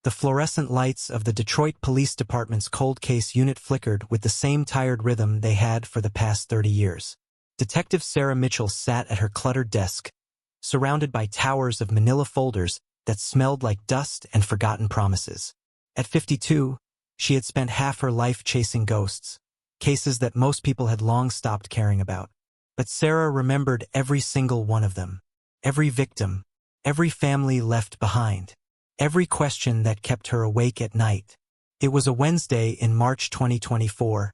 The fluorescent lights of the Detroit Police Department's cold case unit flickered with the same tired rhythm they had for the past 30 years. Detective Sarah Mitchell sat at her cluttered desk, surrounded by towers of manila folders that smelled like dust and forgotten promises. At 52, she had spent half her life chasing ghosts, cases that most people had long stopped caring about. But Sarah remembered every single one of them, every victim, every family left behind, every question that kept her awake at night. It was a Wednesday in March 2024,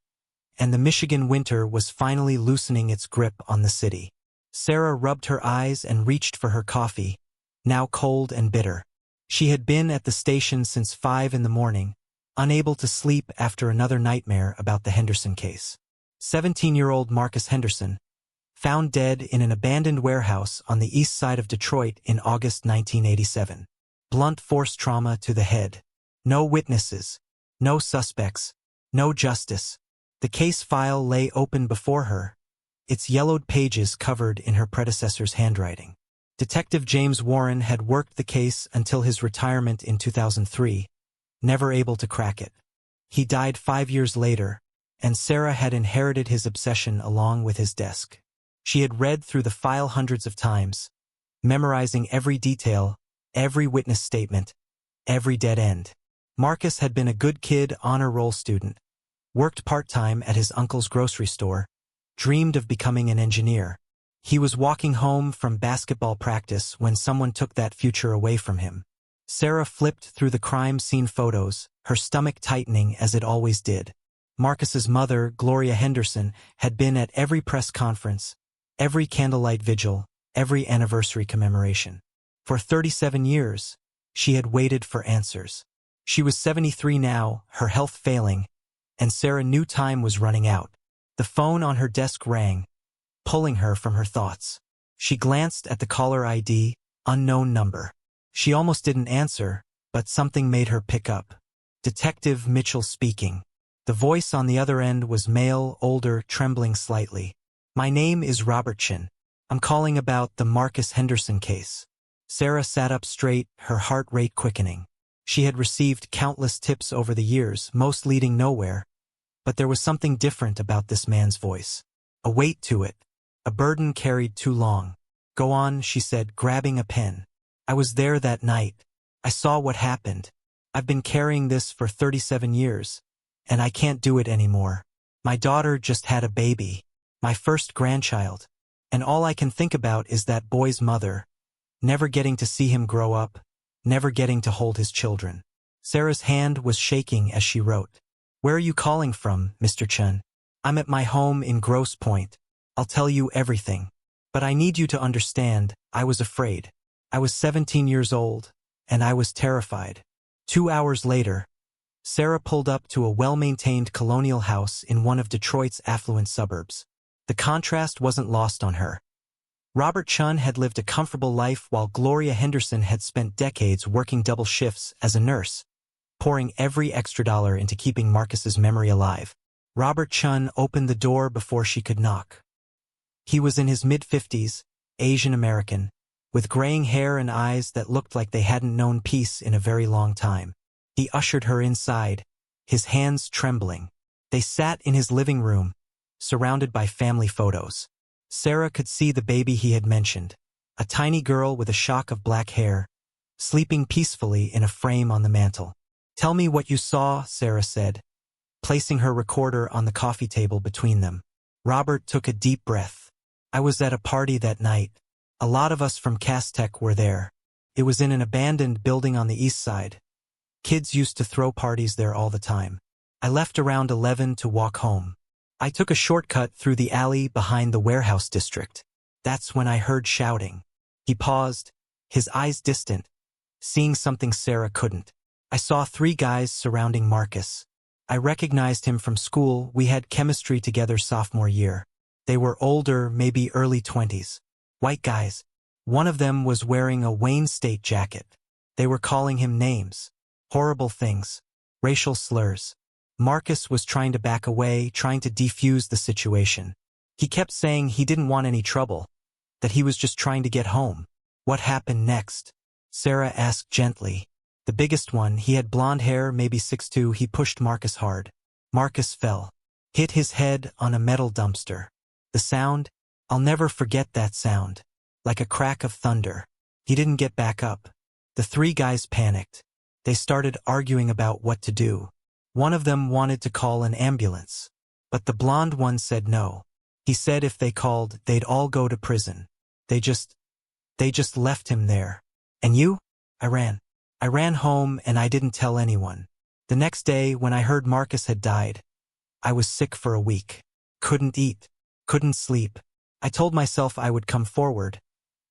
and the Michigan winter was finally loosening its grip on the city. Sarah rubbed her eyes and reached for her coffee, now cold and bitter. She had been at the station since 5 in the morning, unable to sleep after another nightmare about the Henderson case. 17-year-old Marcus Henderson, found dead in an abandoned warehouse on the east side of Detroit in August 1987. Blunt force trauma to the head. No witnesses, no suspects, no justice. The case file lay open before her, its yellowed pages covered in her predecessor's handwriting. Detective James Warren had worked the case until his retirement in 2003, never able to crack it. He died 5 years later, and Sarah had inherited his obsession along with his desk. She had read through the file hundreds of times, memorizing every detail, every witness statement, every dead end. Marcus had been a good kid honor roll student, worked part-time at his uncle's grocery store, dreamed of becoming an engineer. He was walking home from basketball practice when someone took that future away from him. Sarah flipped through the crime scene photos, her stomach tightening as it always did. Marcus's mother, Gloria Henderson, had been at every press conference, every candlelight vigil, every anniversary commemoration. For 37 years, she had waited for answers. She was 73 now, her health failing, and Sarah knew time was running out. The phone on her desk rang, pulling her from her thoughts. She glanced at the caller ID, unknown number. She almost didn't answer, but something made her pick up. Detective Mitchell speaking. The voice on the other end was male, older, trembling slightly. "My name is Robert Chin. I'm calling about the Marcus Henderson case." Sarah sat up straight, her heart rate quickening. She had received countless tips over the years, most leading nowhere, but there was something different about this man's voice. A weight to it, a burden carried too long. "Go on," she said, grabbing a pen. "I was there that night. I saw what happened. I've been carrying this for 37 years, and I can't do it anymore. My daughter just had a baby. My first grandchild, and all I can think about is that boy's mother, never getting to see him grow up, never getting to hold his children." Sarah's hand was shaking as she wrote. "Where are you calling from, Mr. Chen?" "I'm at my home in Grosse Pointe. I'll tell you everything. But I need you to understand, I was afraid. I was 17 years old, and I was terrified." 2 hours later, Sarah pulled up to a well-maintained colonial house in one of Detroit's affluent suburbs. The contrast wasn't lost on her. Robert Chun had lived a comfortable life while Gloria Henderson had spent decades working double shifts as a nurse, pouring every extra dollar into keeping Marcus's memory alive. Robert Chun opened the door before she could knock. He was in his mid-50s, Asian American, with graying hair and eyes that looked like they hadn't known peace in a very long time. He ushered her inside, his hands trembling. They sat in his living room, surrounded by family photos. Sarah could see the baby he had mentioned, a tiny girl with a shock of black hair, sleeping peacefully in a frame on the mantel. "Tell me what you saw," Sarah said, placing her recorder on the coffee table between them. Robert took a deep breath. "I was at a party that night. A lot of us from Castech were there. It was in an abandoned building on the east side. Kids used to throw parties there all the time. I left around 11 to walk home. I took a shortcut through the alley behind the warehouse district. That's when I heard shouting." He paused, his eyes distant, seeing something Sarah couldn't. "I saw 3 guys surrounding Marcus. I recognized him from school. We had chemistry together sophomore year. They were older, maybe early 20s. White guys. One of them was wearing a Wayne State jacket. They were calling him names. Horrible things. Racial slurs. Marcus was trying to back away, trying to defuse the situation. He kept saying he didn't want any trouble, that he was just trying to get home." "What happened next?" Sarah asked gently. The biggest one, he had blonde hair, maybe 6'2". He pushed Marcus hard. Marcus fell. Hit his head on a metal dumpster. The sound? I'll never forget that sound. Like a crack of thunder. He didn't get back up. The three guys panicked. They started arguing about what to do. One of them wanted to call an ambulance. But the blonde one said no. He said if they called, they'd all go to prison. They just left him there. And you? I ran. I ran home and I didn't tell anyone. The next day, when I heard Marcus had died, I was sick for a week. Couldn't eat. Couldn't sleep. I told myself I would come forward.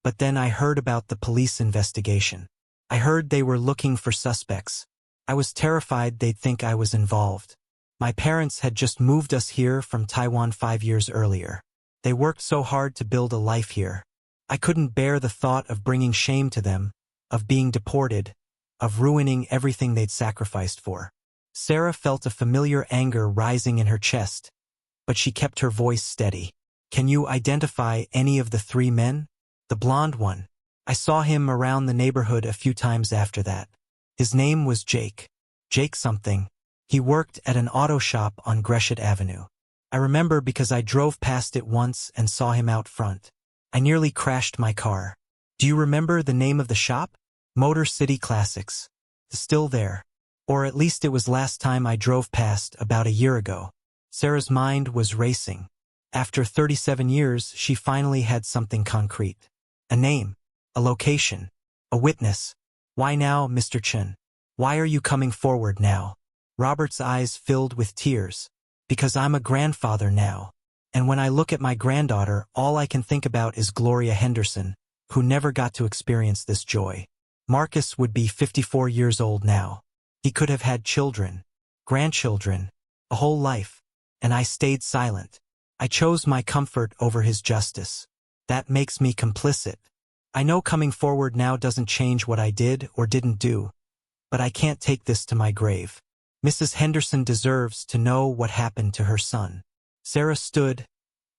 But then I heard about the police investigation. I heard they were looking for suspects. I was terrified they'd think I was involved. My parents had just moved us here from Taiwan 5 years earlier. They worked so hard to build a life here. I couldn't bear the thought of bringing shame to them, of being deported, of ruining everything they'd sacrificed for. Sarah felt a familiar anger rising in her chest, but she kept her voice steady. Can you identify any of the three men? The blonde one. I saw him around the neighborhood a few times after that. His name was Jake. Jake something. He worked at an auto shop on Gresham Avenue. I remember because I drove past it once and saw him out front. I nearly crashed my car. Do you remember the name of the shop? Motor City Classics. Still there. Or at least it was last time I drove past about a year ago. Sarah's mind was racing. After 37 years, she finally had something concrete. A name. A location. A witness. Why now, Mr. Chen? Why are you coming forward now? Robert's eyes filled with tears. Because I'm a grandfather now. And when I look at my granddaughter, all I can think about is Gloria Henderson, who never got to experience this joy. Marcus would be 54 years old now. He could have had children, grandchildren, a whole life. And I stayed silent. I chose my comfort over his justice. That makes me complicit. I know coming forward now doesn't change what I did or didn't do, but I can't take this to my grave. Mrs. Henderson deserves to know what happened to her son. Sarah stood,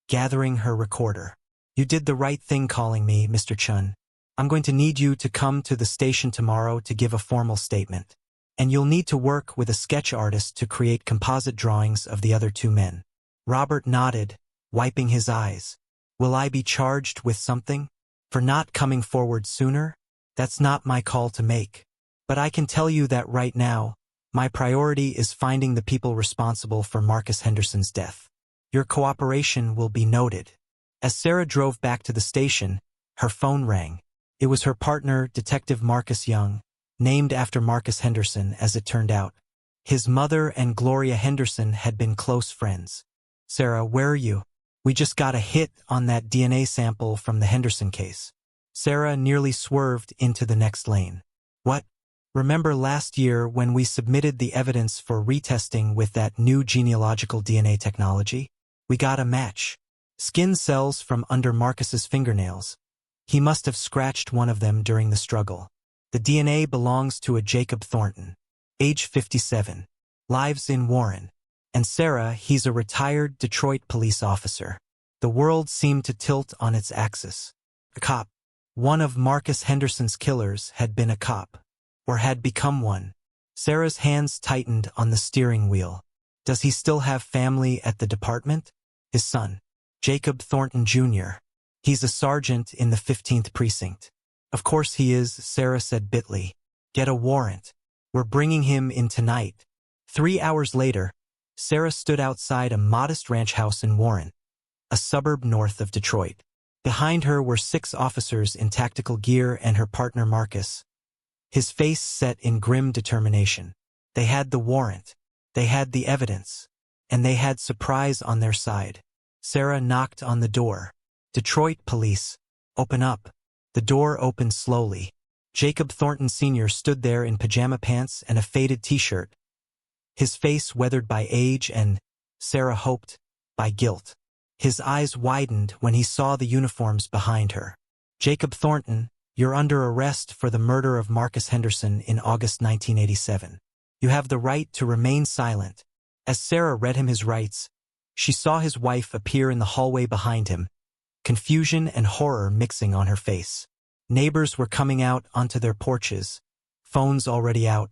gathering her recorder. You did the right thing calling me, Mr. Chun. I'm going to need you to come to the station tomorrow to give a formal statement. And you'll need to work with a sketch artist to create composite drawings of the other two men. Robert nodded, wiping his eyes. Will I be charged with something? For not coming forward sooner? That's not my call to make. But I can tell you that right now, my priority is finding the people responsible for Marcus Henderson's death. Your cooperation will be noted. As Sarah drove back to the station, her phone rang. It was her partner, Detective Marcus Young, named after Marcus Henderson as it turned out. His mother and Gloria Henderson had been close friends. Sarah, where are you? We just got a hit on that DNA sample from the Henderson case. Sarah nearly swerved into the next lane. What? Remember last year when we submitted the evidence for retesting with that new genealogical DNA technology? We got a match. Skin cells from under Marcus's fingernails. He must have scratched one of them during the struggle. The DNA belongs to a Jacob Thornton, age 57, lives in Warren. And Sarah, he's a retired Detroit police officer. The world seemed to tilt on its axis. A cop. One of Marcus Henderson's killers had been a cop. Or had become one. Sarah's hands tightened on the steering wheel. Does he still have family at the department? His son, Jacob Thornton Jr. He's a sergeant in the 15th precinct. Of course he is, Sarah said bitterly. Get a warrant. We're bringing him in tonight. 3 hours later, Sarah stood outside a modest ranch house in Warren, a suburb north of Detroit. Behind her were 6 officers in tactical gear and her partner Marcus, his face set in grim determination. They had the warrant, they had the evidence, and they had surprise on their side. Sarah knocked on the door. Detroit police, open up. The door opened slowly. Jacob Thornton Sr. stood there in pajama pants and a faded t-shirt, his face weathered by age and, Sarah hoped, by guilt. His eyes widened when he saw the uniforms behind her. Jacob Thornton, you're under arrest for the murder of Marcus Henderson in August 1987. You have the right to remain silent. As Sarah read him his rights, she saw his wife appear in the hallway behind him, confusion and horror mixing on her face. Neighbors were coming out onto their porches, phones already out,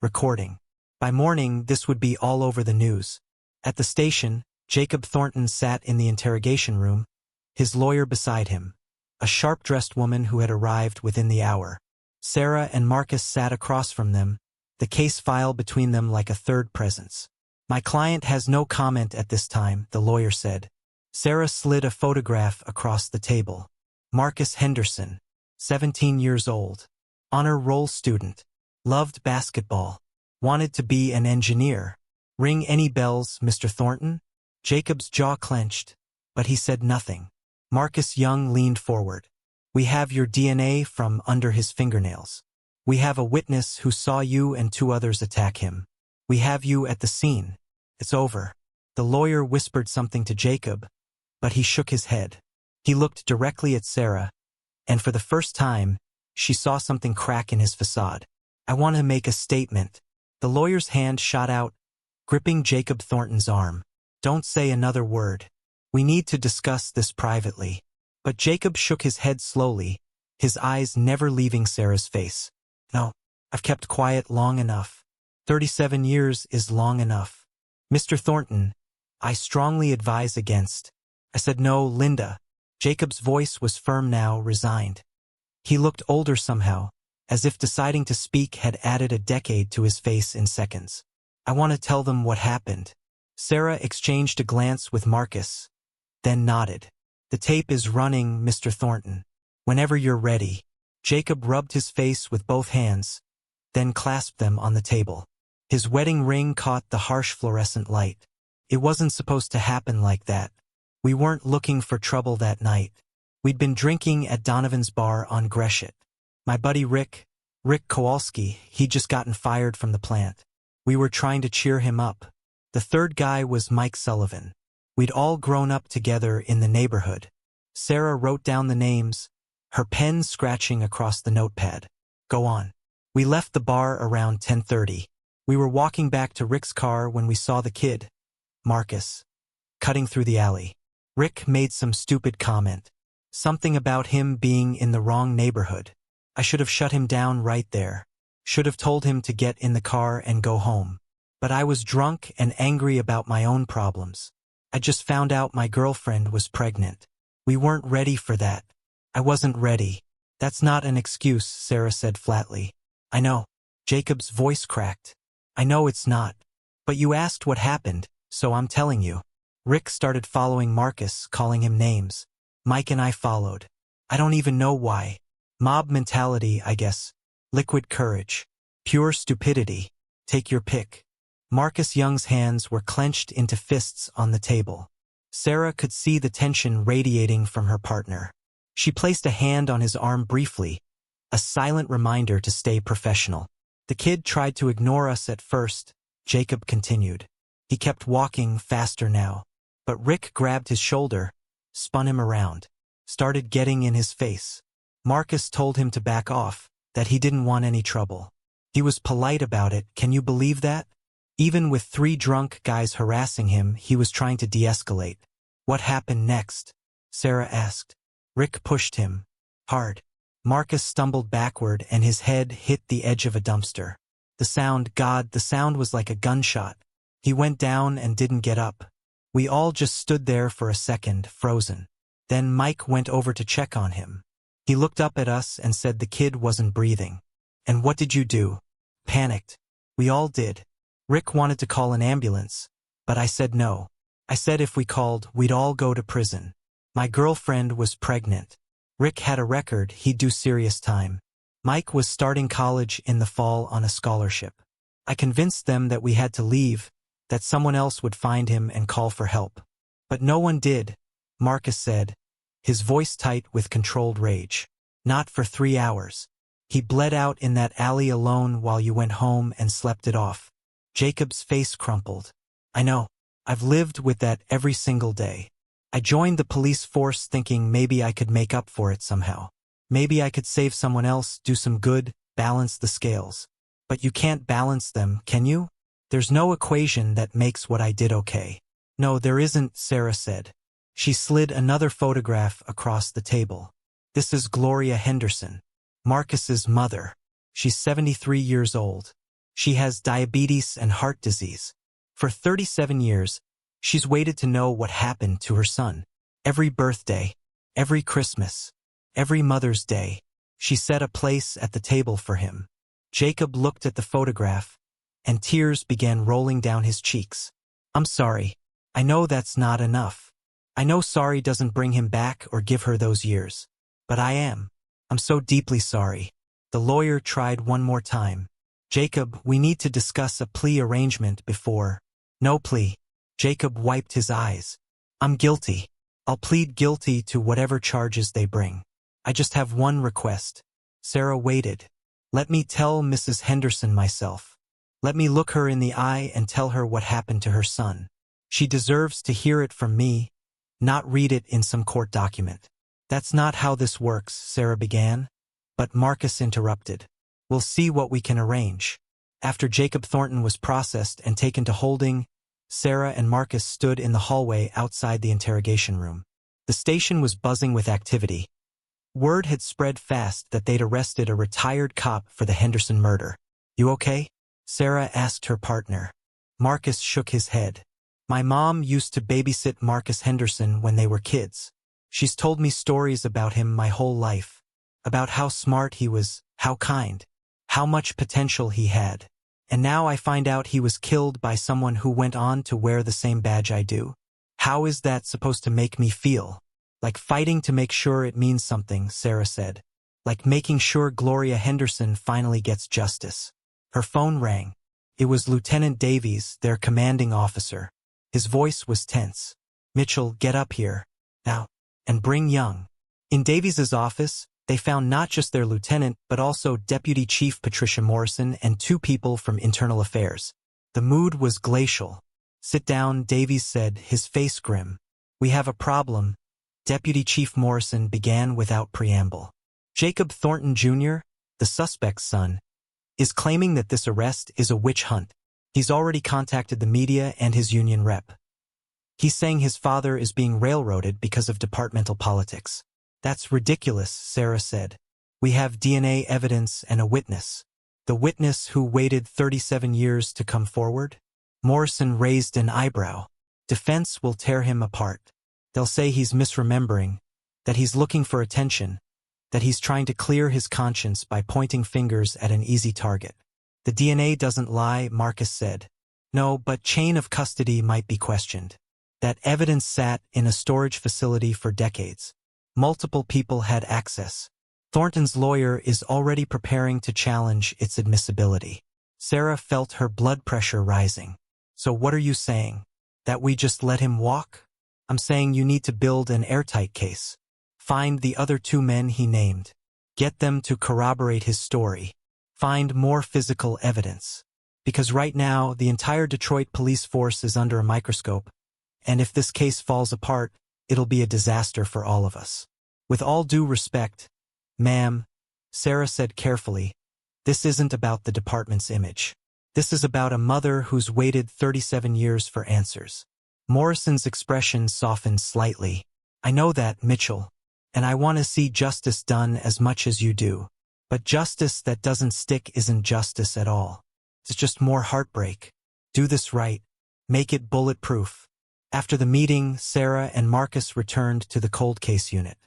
recording. By morning, this would be all over the news. At the station, Jacob Thornton sat in the interrogation room, his lawyer beside him, a sharp-dressed woman who had arrived within the hour. Sarah and Marcus sat across from them, the case file between them like a third presence. "My client has no comment at this time," the lawyer said. Sarah slid a photograph across the table. Marcus Henderson, 17 years old, honor roll student, loved basketball, wanted to be an engineer. "Ring any bells, Mr. Thornton?" Jacob's jaw clenched, but he said nothing. Marcus Young leaned forward. "We have your DNA from under his fingernails. We have a witness who saw you and 2 others attack him. We have you at the scene. It's over." The lawyer whispered something to Jacob, but he shook his head. He looked directly at Sarah, and for the first time, she saw something crack in his facade. "I want to make a statement." The lawyer's hand shot out, gripping Jacob Thornton's arm. "Don't say another word. We need to discuss this privately." But Jacob shook his head slowly, his eyes never leaving Sarah's face. "No, I've kept quiet long enough. 37 years is long enough. Mr. Thornton, I strongly advise against." I said, "No, Linda." Jacob's voice was firm now, resigned. He looked older somehow, as if deciding to speak had added a decade to his face in seconds. "I want to tell them what happened." Sarah exchanged a glance with Marcus, then nodded. "The tape is running, Mr. Thornton. Whenever you're ready." Jacob rubbed his face with both hands, then clasped them on the table. His wedding ring caught the harsh fluorescent light. It wasn't supposed to happen like that. We weren't looking for trouble that night. We'd been drinking at Donovan's bar on Gresham. My buddy Rick Kowalski, he'd just gotten fired from the plant. We were trying to cheer him up. The third guy was Mike Sullivan. We'd all grown up together in the neighborhood. Sarah wrote down the names, her pen scratching across the notepad. "Go on." "We left the bar around 10:30. We were walking back to Rick's car when we saw the kid, Marcus, cutting through the alley. Rick made some stupid comment. Something about him being in the wrong neighborhood. I should have shut him down right there. Should have told him to get in the car and go home. But I was drunk and angry about my own problems. I just found out my girlfriend was pregnant. We weren't ready for that. I wasn't ready." "That's not an excuse," Sarah said flatly. "I know." Jacob's voice cracked. "I know it's not. But you asked what happened, so I'm telling you." Rick started following Marcus, calling him names. Mike and I followed. I don't even know why. Mob mentality, I guess. Liquid courage. Pure stupidity. Take your pick. Marcus Young's hands were clenched into fists on the table. Sarah could see the tension radiating from her partner. She placed a hand on his arm briefly, a silent reminder to stay professional. "The kid tried to ignore us at first," Jacob continued. "He kept walking faster now. But Rick grabbed his shoulder, spun him around, started getting in his face. Marcus told him to back off, that he didn't want any trouble. He was polite about it, can you believe that? Even with 3 drunk guys harassing him, he was trying to de-escalate. What happened next?" Sarah asked. Rick pushed him. Hard. Marcus stumbled backward and his head hit the edge of a dumpster. The sound was like a gunshot. He went down and didn't get up. We all just stood there for a second, frozen. Then Mike went over to check on him. He looked up at us and said the kid wasn't breathing. "And what did you do?" "Panicked. We all did. Rick wanted to call an ambulance, but I said no. I said if we called, we'd all go to prison. My girlfriend was pregnant. Rick had a record, he'd do serious time. Mike was starting college in the fall on a scholarship. I convinced them that we had to leave, that someone else would find him and call for help. But no one did," Marcus said, his voice tight with controlled rage. "Not for 3 hours. He bled out in that alley alone while you went home and slept it off." Jacob's face crumpled. "I know. I've lived with that every single day. I joined the police force thinking maybe I could make up for it somehow. Maybe I could save someone else, do some good, balance the scales. But you can't balance them, can you? There's no equation that makes what I did okay." "No, there isn't," Sarah said. She slid another photograph across the table. "This is Gloria Henderson, Marcus's mother. She's 73 years old. She has diabetes and heart disease. For 37 years, she's waited to know what happened to her son. Every birthday, every Christmas, every Mother's Day, she set a place at the table for him. Jacob looked at the photograph, and tears began rolling down his cheeks. I'm sorry. I know that's not enough. I know sorry doesn't bring him back or give her those years. But I am. I'm so deeply sorry. The lawyer tried one more time. Jacob, we need to discuss a plea arrangement before. No plea. Jacob wiped his eyes. I'm guilty. I'll plead guilty to whatever charges they bring. I just have one request. Sarah waited. Let me tell Mrs. Henderson myself. Let me look her in the eye and tell her what happened to her son. She deserves to hear it from me, not read it in some court document. That's not how this works, Sarah began. But Marcus interrupted. We'll see what we can arrange. After Jacob Thornton was processed and taken to holding, Sarah and Marcus stood in the hallway outside the interrogation room. The station was buzzing with activity. Word had spread fast that they'd arrested a retired cop for the Henderson murder. You okay? Sarah asked her partner. Marcus shook his head. My mom used to babysit Marcus Henderson when they were kids. She's told me stories about him my whole life. About how smart he was, how kind, how much potential he had. And now I find out he was killed by someone who went on to wear the same badge I do. How is that supposed to make me feel? Like fighting to make sure it means something, Sarah said. Like making sure Gloria Henderson finally gets justice. Her phone rang. It was Lieutenant Davies, their commanding officer. His voice was tense. Mitchell, get up here. Now. And bring Young. In Davies's office, they found not just their lieutenant, but also Deputy Chief Patricia Morrison and 2 people from Internal Affairs. The mood was glacial. Sit down, Davies said, his face grim. We have a problem. Deputy Chief Morrison began without preamble. Jacob Thornton Jr., the suspect's son, is claiming that this arrest is a witch hunt. He's already contacted the media and his union rep. He's saying his father is being railroaded because of departmental politics. That's ridiculous, Sarah said. We have DNA evidence and a witness. The witness who waited 37 years to come forward? Morrison raised an eyebrow. Defense will tear him apart. They'll say he's misremembering, that he's looking for attention, that he's trying to clear his conscience by pointing fingers at an easy target. The DNA doesn't lie, Marcus said. No, but chain of custody might be questioned. That evidence sat in a storage facility for decades. Multiple people had access. Thornton's lawyer is already preparing to challenge its admissibility. Sarah felt her blood pressure rising. So what are you saying? That we just let him walk? I'm saying you need to build an airtight case. Find the other 2 men he named. Get them to corroborate his story. Find more physical evidence. Because right now, the entire Detroit police force is under a microscope, and if this case falls apart, it'll be a disaster for all of us. With all due respect, ma'am, Sarah said carefully, this isn't about the department's image. This is about a mother who's waited 37 years for answers. Morrison's expression softened slightly. I know that, Mitchell, and I want to see justice done as much as you do. But justice that doesn't stick isn't justice at all. It's just more heartbreak. Do this right. Make it bulletproof. After the meeting, Sarah and Marcus returned to the cold case unit.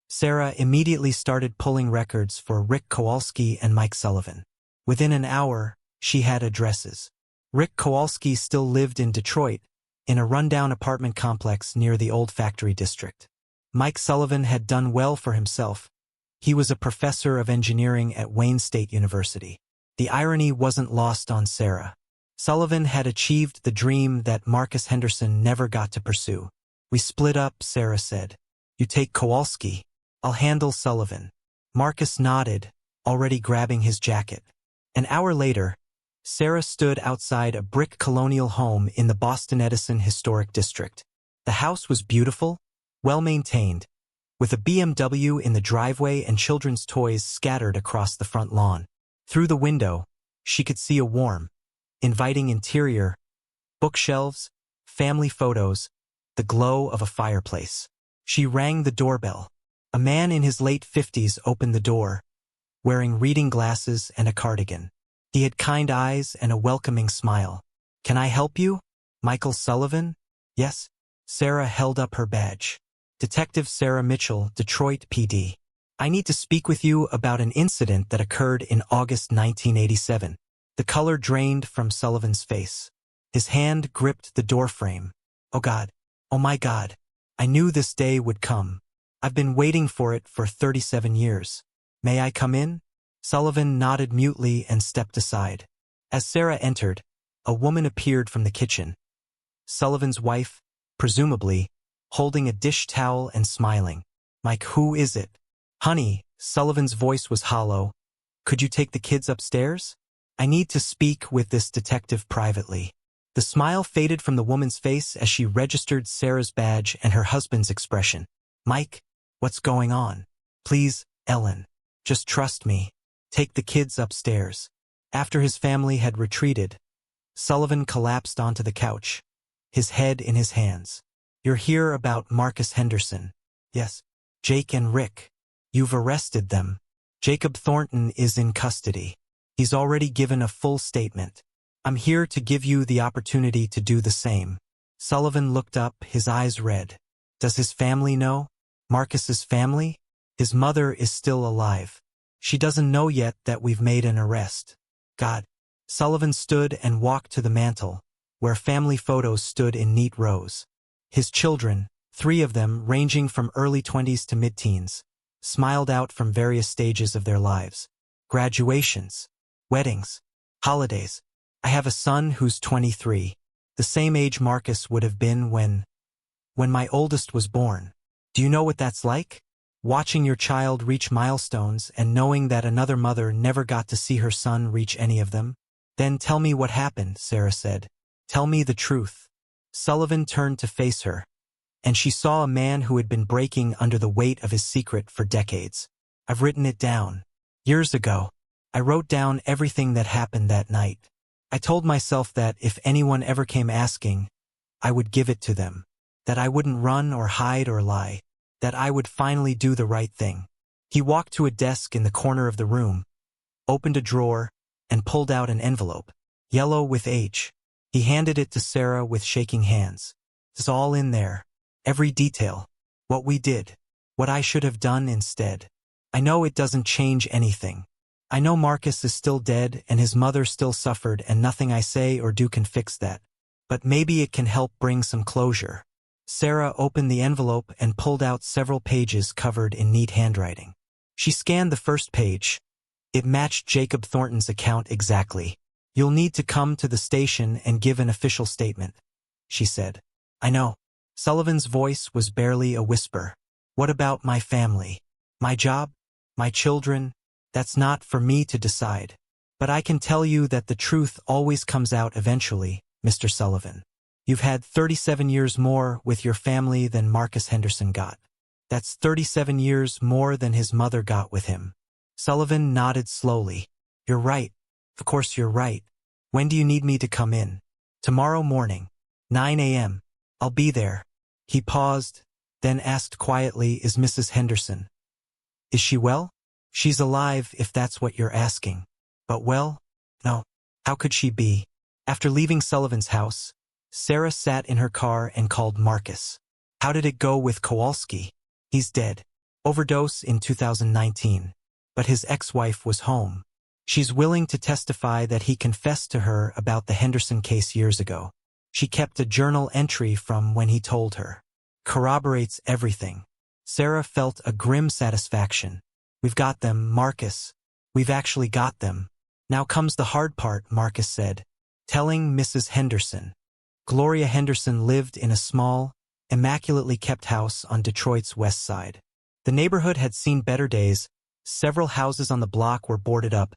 Sarah immediately started pulling records for Rick Kowalski and Mike Sullivan. Within an hour, she had addresses. Rick Kowalski still lived in Detroit, in a rundown apartment complex near the old factory district. Mike Sullivan had done well for himself. He was a professor of engineering at Wayne State University. The irony wasn't lost on Sarah. Sullivan had achieved the dream that Marcus Henderson never got to pursue. We split up, Sarah said. You take Kowalski. I'll handle Sullivan. Marcus nodded, already grabbing his jacket. An hour later, Sarah stood outside a brick colonial home in the Boston Edison Historic District. The house was beautiful, well-maintained, with a BMW in the driveway and children's toys scattered across the front lawn. Through the window, she could see a warm, inviting interior, bookshelves, family photos, the glow of a fireplace. She rang the doorbell. A man in his late 50s opened the door, wearing reading glasses and a cardigan. He had kind eyes and a welcoming smile. "Can I help you? Michael Sullivan?" "Yes." Sarah held up her badge. "Detective Sarah Mitchell, Detroit PD. I need to speak with you about an incident that occurred in August 1987. The color drained from Sullivan's face. His hand gripped the doorframe. "Oh God. Oh my God. I knew this day would come. I've been waiting for it for 37 years. May I come in?" Sullivan nodded mutely and stepped aside. As Sarah entered, a woman appeared from the kitchen. Sullivan's wife, presumably, holding a dish towel and smiling. "Mike, who is it?" "Honey," Sullivan's voice was hollow. "Could you take the kids upstairs? I need to speak with this detective privately." The smile faded from the woman's face as she registered Sarah's badge and her husband's expression. "Mike, what's going on? Please, Ellen. Just trust me. Take the kids upstairs." After his family had retreated, Sullivan collapsed onto the couch, his head in his hands. "You're here about Marcus Henderson." "Yes." "Jake and Rick. You've arrested them. Jacob Thornton is in custody. He's already given a full statement. I'm here to give you the opportunity to do the same." Sullivan looked up, his eyes red. "Does his family know? Marcus's family? His mother is still alive. She doesn't know yet that we've made an arrest." "God." Sullivan stood and walked to the mantel, where family photos stood in neat rows. His children, 3 of them ranging from early 20s to mid-teens, smiled out from various stages of their lives. Graduations, weddings, holidays. "I have a son who's 23, the same age Marcus would have been when my oldest was born. Do you know what that's like? Watching your child reach milestones and knowing that another mother never got to see her son reach any of them?" "Then tell me what happened," Sarah said. "Tell me the truth." Sullivan turned to face her, and she saw a man who had been breaking under the weight of his secret for decades. "I've written it down. Years ago, I wrote down everything that happened that night. I told myself that if anyone ever came asking, I would give it to them, that I wouldn't run or hide or lie, that I would finally do the right thing." He walked to a desk in the corner of the room, opened a drawer, and pulled out an envelope, yellow with H. He handed it to Sarah with shaking hands. "It's all in there. Every detail. What we did. What I should have done instead. I know it doesn't change anything. I know Marcus is still dead and his mother still suffered and nothing I say or do can fix that. But maybe it can help bring some closure." Sarah opened the envelope and pulled out several pages covered in neat handwriting. She scanned the first page. It matched Jacob Thornton's account exactly. "You'll need to come to the station and give an official statement," she said. "I know." Sullivan's voice was barely a whisper. "What about my family? My job? My children? That's not for me to decide. But I can tell you that the truth always comes out eventually, Mr. Sullivan. You've had 37 years more with your family than Marcus Henderson got. That's 37 years more than his mother got with him." Sullivan nodded slowly. "You're right. Of course you're right. When do you need me to come in?" "Tomorrow morning, 9 a.m. I'll be there." He paused, then asked quietly, "Is Mrs. Henderson? Is she well?" "She's alive, if that's what you're asking. But well? No. How could she be?" After leaving Sullivan's house, Sarah sat in her car and called Marcus. "How did it go with Kowalski?" "He's dead. Overdose in 2019. But his ex-wife was home. She's willing to testify that he confessed to her about the Henderson case years ago. She kept a journal entry from when he told her. Corroborates everything." Sarah felt a grim satisfaction. "We've got them, Marcus. We've actually got them. Now comes the hard part," Marcus said. "Telling Mrs. Henderson." Gloria Henderson lived in a small, immaculately kept house on Detroit's west side. The neighborhood had seen better days. Several houses on the block were boarded up,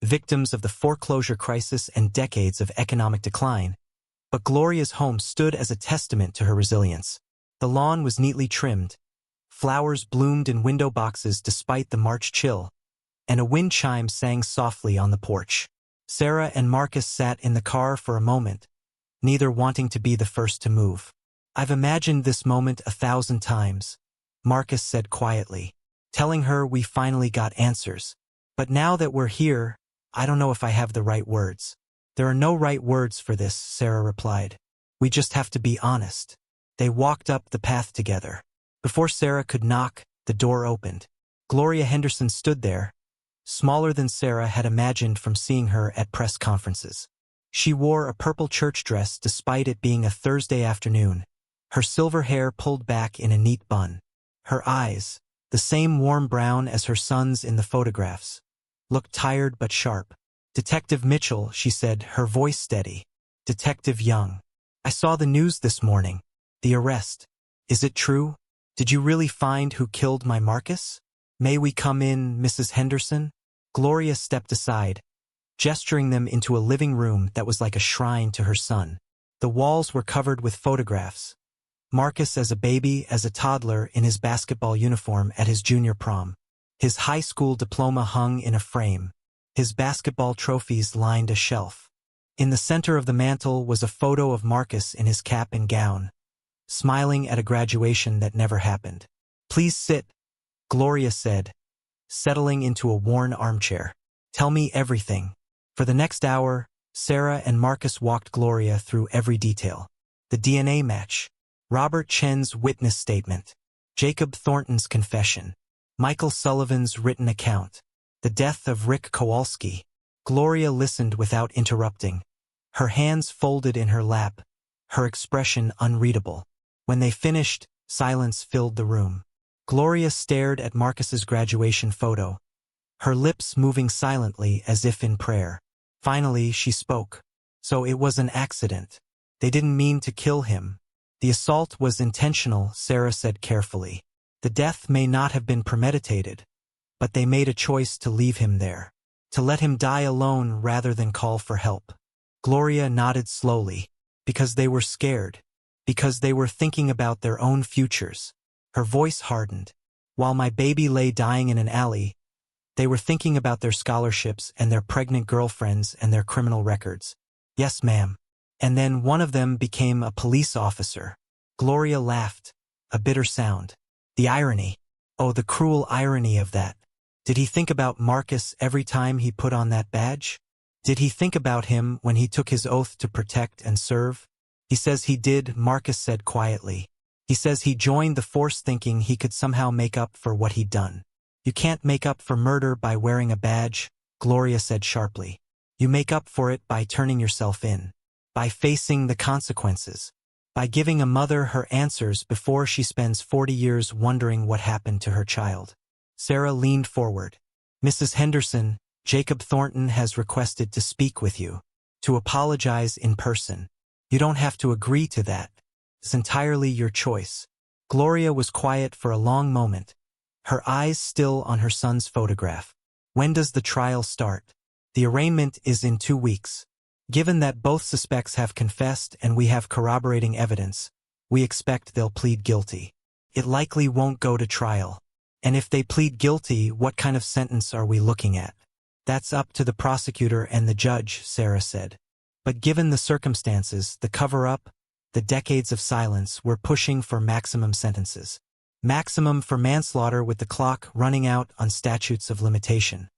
victims of the foreclosure crisis and decades of economic decline. But Gloria's home stood as a testament to her resilience. The lawn was neatly trimmed. Flowers bloomed in window boxes despite the March chill, and a wind chime sang softly on the porch. Sarah and Marcus sat in the car for a moment, neither wanting to be the first to move. "I've imagined this moment 1,000 times," Marcus said quietly, telling her we finally got answers. But now that we're here, I don't know if I have the right words. There are no right words for this, Sarah replied. We just have to be honest. They walked up the path together. Before Sarah could knock, the door opened. Gloria Henderson stood there, smaller than Sarah had imagined from seeing her at press conferences. She wore a purple church dress despite it being a Thursday afternoon, her silver hair pulled back in a neat bun. Her eyes, the same warm brown as her son's in the photographs, looked tired but sharp. Detective Mitchell, she said, her voice steady. Detective Young. I saw the news this morning. The arrest. Is it true? Did you really find who killed my Marcus? May we come in, Mrs. Henderson? Gloria stepped aside, gesturing them into a living room that was like a shrine to her son. The walls were covered with photographs. Marcus as a baby, as a toddler, in his basketball uniform at his junior prom. His high school diploma hung in a frame. His basketball trophies lined a shelf. In the center of the mantel was a photo of Marcus in his cap and gown, smiling at a graduation that never happened. Please sit, Gloria said, settling into a worn armchair. Tell me everything. For the next hour, Sarah and Marcus walked Gloria through every detail. The DNA match, Robert Chen's witness statement, Jacob Thornton's confession, Michael Sullivan's written account, the death of Rick Kowalski. Gloria listened without interrupting, her hands folded in her lap, her expression unreadable. When they finished, silence filled the room. Gloria stared at Marcus's graduation photo, her lips moving silently as if in prayer. Finally, she spoke. So it was an accident. They didn't mean to kill him. The assault was intentional, Sarah said carefully. The death may not have been premeditated, but they made a choice to leave him there, to let him die alone rather than call for help. Gloria nodded slowly, because they were scared, because they were thinking about their own futures. Her voice hardened. While my baby lay dying in an alley, they were thinking about their scholarships and their pregnant girlfriends and their criminal records. Yes, ma'am. And then one of them became a police officer. Gloria laughed, a bitter sound. The irony. Oh, the cruel irony of that. Did he think about Marcus every time he put on that badge? Did he think about him when he took his oath to protect and serve? He says he did, Marcus said quietly. He says he joined the force thinking he could somehow make up for what he'd done. You can't make up for murder by wearing a badge, Gloria said sharply. You make up for it by turning yourself in, by facing the consequences, by giving a mother her answers before she spends 40 years wondering what happened to her child. Sarah leaned forward. Mrs. Henderson, Jacob Thornton has requested to speak with you, to apologize in person. You don't have to agree to that. It's entirely your choice. Gloria was quiet for a long moment, her eyes still on her son's photograph. When does the trial start? The arraignment is in 2 weeks. Given that both suspects have confessed and we have corroborating evidence, we expect they'll plead guilty. It likely won't go to trial. And if they plead guilty, what kind of sentence are we looking at? That's up to the prosecutor and the judge, Sarah said. But given the circumstances, the cover-up, the decades of silence, we're pushing for maximum sentences. Maximum for manslaughter with the clock running out on statutes of limitation.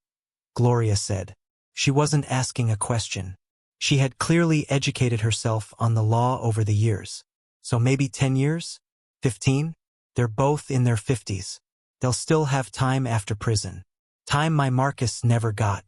Gloria said. She wasn't asking a question. She had clearly educated herself on the law over the years. So maybe 10 years? 15? They're both in their 50s. They'll still have time after prison. Time my Marcus never got.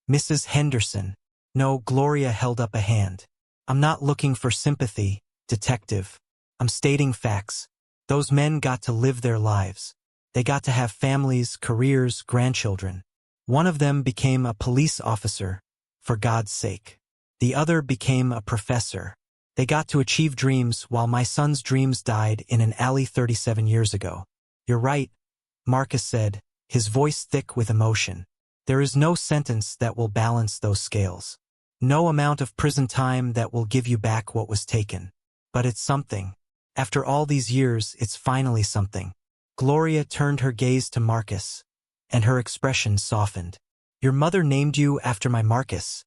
Mrs. Henderson. No, Gloria held up a hand. I'm not looking for sympathy, detective. I'm stating facts. Those men got to live their lives. They got to have families, careers, grandchildren. One of them became a police officer, for God's sake. The other became a professor. They got to achieve dreams while my son's dreams died in an alley 37 years ago. You're right, Marcus said, his voice thick with emotion. There is no sentence that will balance those scales. No amount of prison time that will give you back what was taken. But it's something. After all these years, it's finally something. Gloria turned her gaze to Marcus, and her expression softened. Your mother named you after my Marcus,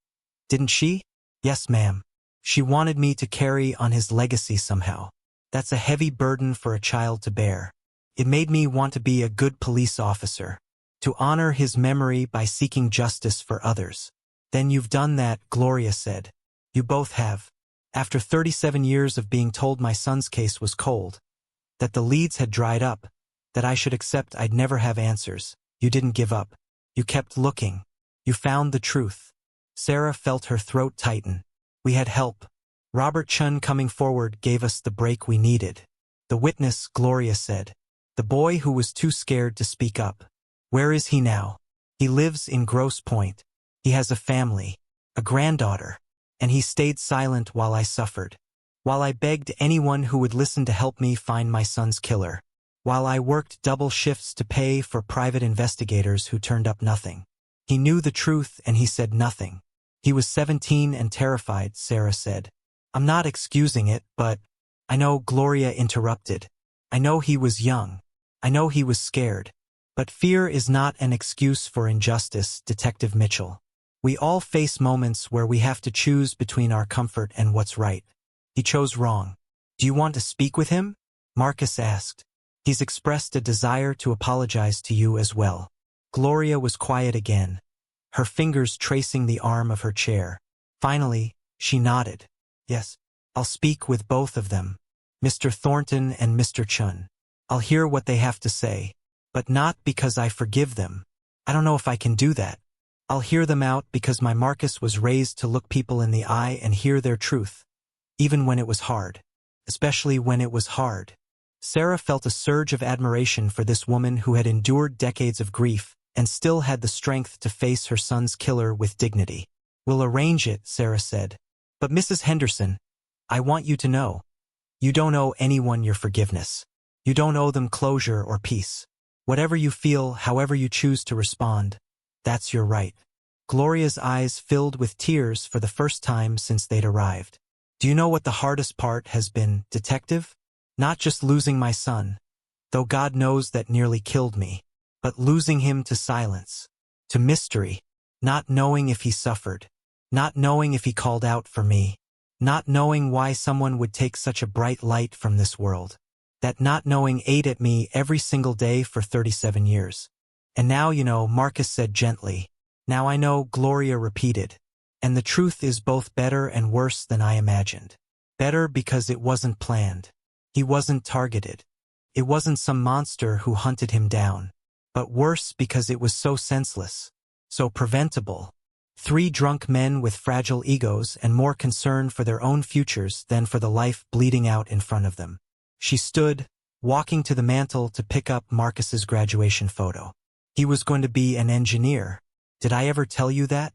didn't she? Yes, ma'am. She wanted me to carry on his legacy somehow. That's a heavy burden for a child to bear. It made me want to be a good police officer. to honor his memory by seeking justice for others. Then you've done that, Gloria said. You both have. After 37 years of being told my son's case was cold, that the leads had dried up, that I should accept I'd never have answers, you didn't give up. You kept looking. You found the truth. Sarah felt her throat tighten. We had help. Robert Chun coming forward gave us the break we needed. The witness, Gloria said. The boy who was too scared to speak up. Where is he now? He lives in Grosse Pointe. He has a family, a granddaughter, and he stayed silent while I suffered. While I begged anyone who would listen to help me find my son's killer. While I worked double shifts to pay for private investigators who turned up nothing. He knew the truth and he said nothing. He was 17 and terrified, Sarah said. I'm not excusing it, but I know, Gloria interrupted. I know he was young. I know he was scared. But fear is not an excuse for injustice, Detective Mitchell. We all face moments where we have to choose between our comfort and what's right. He chose wrong. Do you want to speak with him? Marcus asked. He's expressed a desire to apologize to you as well. Gloria was quiet again, her fingers tracing the arm of her chair. Finally, she nodded. Yes, I'll speak with both of them, Mr. Thornton and Mr. Chun. I'll hear what they have to say, but not because I forgive them. I don't know if I can do that. I'll hear them out because my Marcus was raised to look people in the eye and hear their truth, even when it was hard, especially when it was hard. Sarah felt a surge of admiration for this woman who had endured decades of grief and still had the strength to face her son's killer with dignity. We'll arrange it, Sarah said. But Mrs. Henderson, I want you to know. You don't owe anyone your forgiveness. You don't owe them closure or peace. Whatever you feel, however you choose to respond, that's your right. Gloria's eyes filled with tears for the first time since they'd arrived. Do you know what the hardest part has been, Detective? Not just losing my son, though God knows that nearly killed me, but losing him to silence, to mystery, not knowing if he suffered, not knowing if he called out for me, not knowing why someone would take such a bright light from this world. That not knowing ate at me every single day for 37 years. And now you know, Marcus said gently. Now I know, Gloria repeated. And the truth is both better and worse than I imagined. Better because it wasn't planned. He wasn't targeted. It wasn't some monster who hunted him down. But worse because it was so senseless, so preventable. 3 drunk men with fragile egos and more concern for their own futures than for the life bleeding out in front of them. She stood, walking to the mantel to pick up Marcus's graduation photo. He was going to be an engineer. Did I ever tell you that?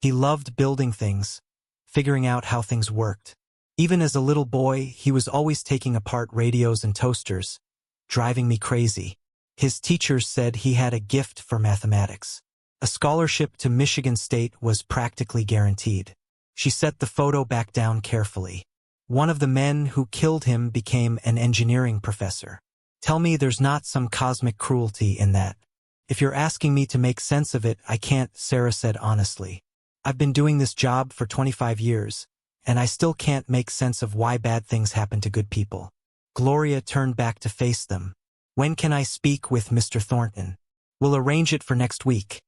He loved building things, figuring out how things worked. Even as a little boy, he was always taking apart radios and toasters, driving me crazy. His teachers said he had a gift for mathematics. A scholarship to Michigan State was practically guaranteed. She set the photo back down carefully. One of the men who killed him became an engineering professor. Tell me there's not some cosmic cruelty in that. If you're asking me to make sense of it, I can't, Sarah said honestly. I've been doing this job for 25 years, and I still can't make sense of why bad things happen to good people. Gloria turned back to face them. When can I speak with Mr. Thornton? We'll arrange it for next week,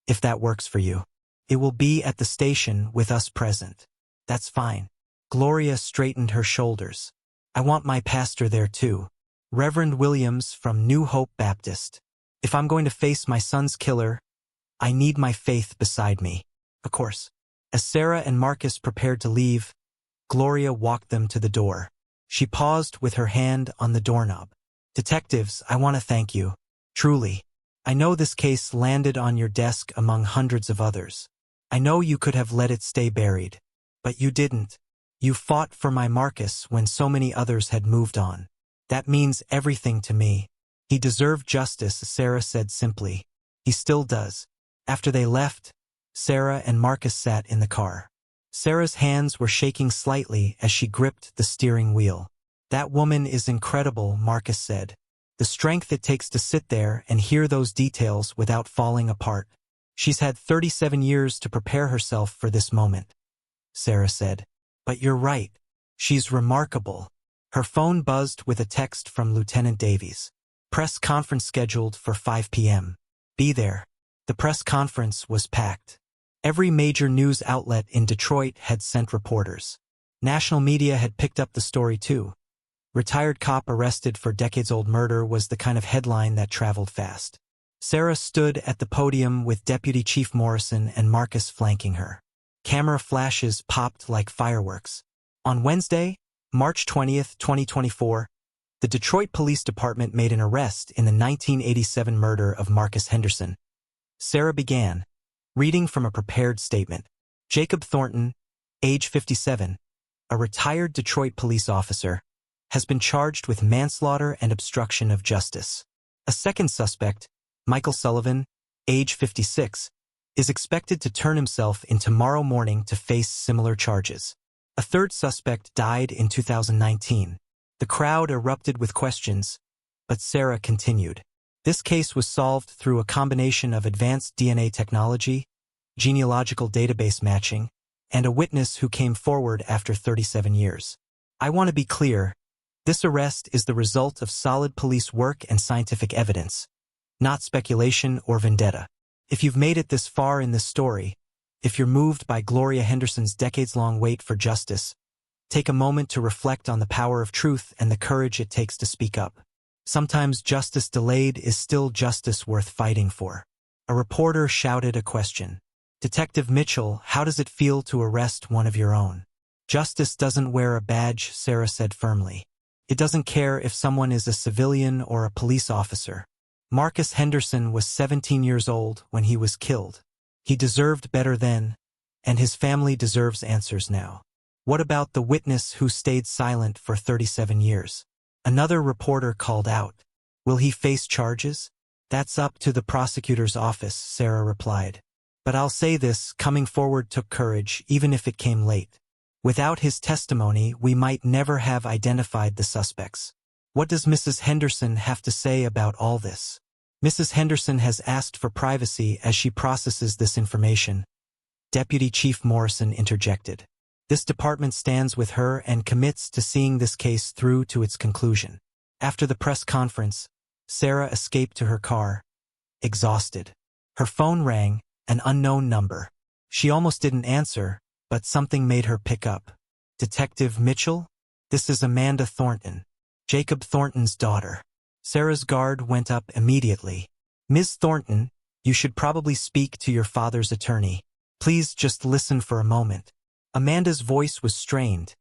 if that works for you. It will be at the station with us present. That's fine. Gloria straightened her shoulders. I want my pastor there too. Reverend Williams from New Hope Baptist. If I'm going to face my son's killer, I need my faith beside me. Of course. As Sarah and Marcus prepared to leave, Gloria walked them to the door. She paused with her hand on the doorknob. Detectives, I want to thank you. Truly. I know this case landed on your desk among hundreds of others. I know you could have let it stay buried. But you didn't. You fought for my Marcus when so many others had moved on. That means everything to me. He deserved justice, Sarah said simply. He still does. After they left, Sarah and Marcus sat in the car. Sarah's hands were shaking slightly as she gripped the steering wheel. That woman is incredible, Marcus said. The strength it takes to sit there and hear those details without falling apart. She's had 37 years to prepare herself for this moment, Sarah said. But you're right. She's remarkable. Her phone buzzed with a text from Lieutenant Davies. Press conference scheduled for 5 p.m. Be there. The press conference was packed. Every major news outlet in Detroit had sent reporters. National media had picked up the story too. Retired cop arrested for decades-old murder was the kind of headline that traveled fast. Sarah stood at the podium with Deputy Chief Morrison and Marcus flanking her. Camera flashes popped like fireworks. On Wednesday, March 20th, 2024, the Detroit Police Department made an arrest in the 1987 murder of Marcus Henderson. Sarah began, reading from a prepared statement. Jacob Thornton, age 57, a retired Detroit police officer, has been charged with manslaughter and obstruction of justice. A second suspect, Michael Sullivan, age 56, is expected to turn himself in tomorrow morning to face similar charges. A third suspect died in 2019. The crowd erupted with questions, but Sarah continued. This case was solved through a combination of advanced DNA technology, genealogical database matching, and a witness who came forward after 37 years. I want to be clear, this arrest is the result of solid police work and scientific evidence, not speculation or vendetta. If you've made it this far in this story, if you're moved by Gloria Henderson's decades-long wait for justice, take a moment to reflect on the power of truth and the courage it takes to speak up. Sometimes justice delayed is still justice worth fighting for. A reporter shouted a question. Detective Mitchell, how does it feel to arrest one of your own? Justice doesn't wear a badge, Sarah said firmly. It doesn't care if someone is a civilian or a police officer. Marcus Henderson was 17 years old when he was killed. He deserved better then, and his family deserves answers now. What about the witness who stayed silent for 37 years? Another reporter called out. Will he face charges? That's up to the prosecutor's office, Sarah replied. But I'll say this, coming forward took courage, even if it came late. Without his testimony, we might never have identified the suspects. What does Mrs. Henderson have to say about all this? Mrs. Henderson has asked for privacy as she processes this information. Deputy Chief Morrison interjected. This department stands with her and commits to seeing this case through to its conclusion. After the press conference, Sarah escaped to her car, exhausted. Her phone rang, an unknown number. She almost didn't answer, but something made her pick up. Detective Mitchell? This is Amanda Thornton, Jacob Thornton's daughter. Sarah's guard went up immediately. Ms. Thornton, you should probably speak to your father's attorney. Please just listen for a moment. Amanda's voice was strained,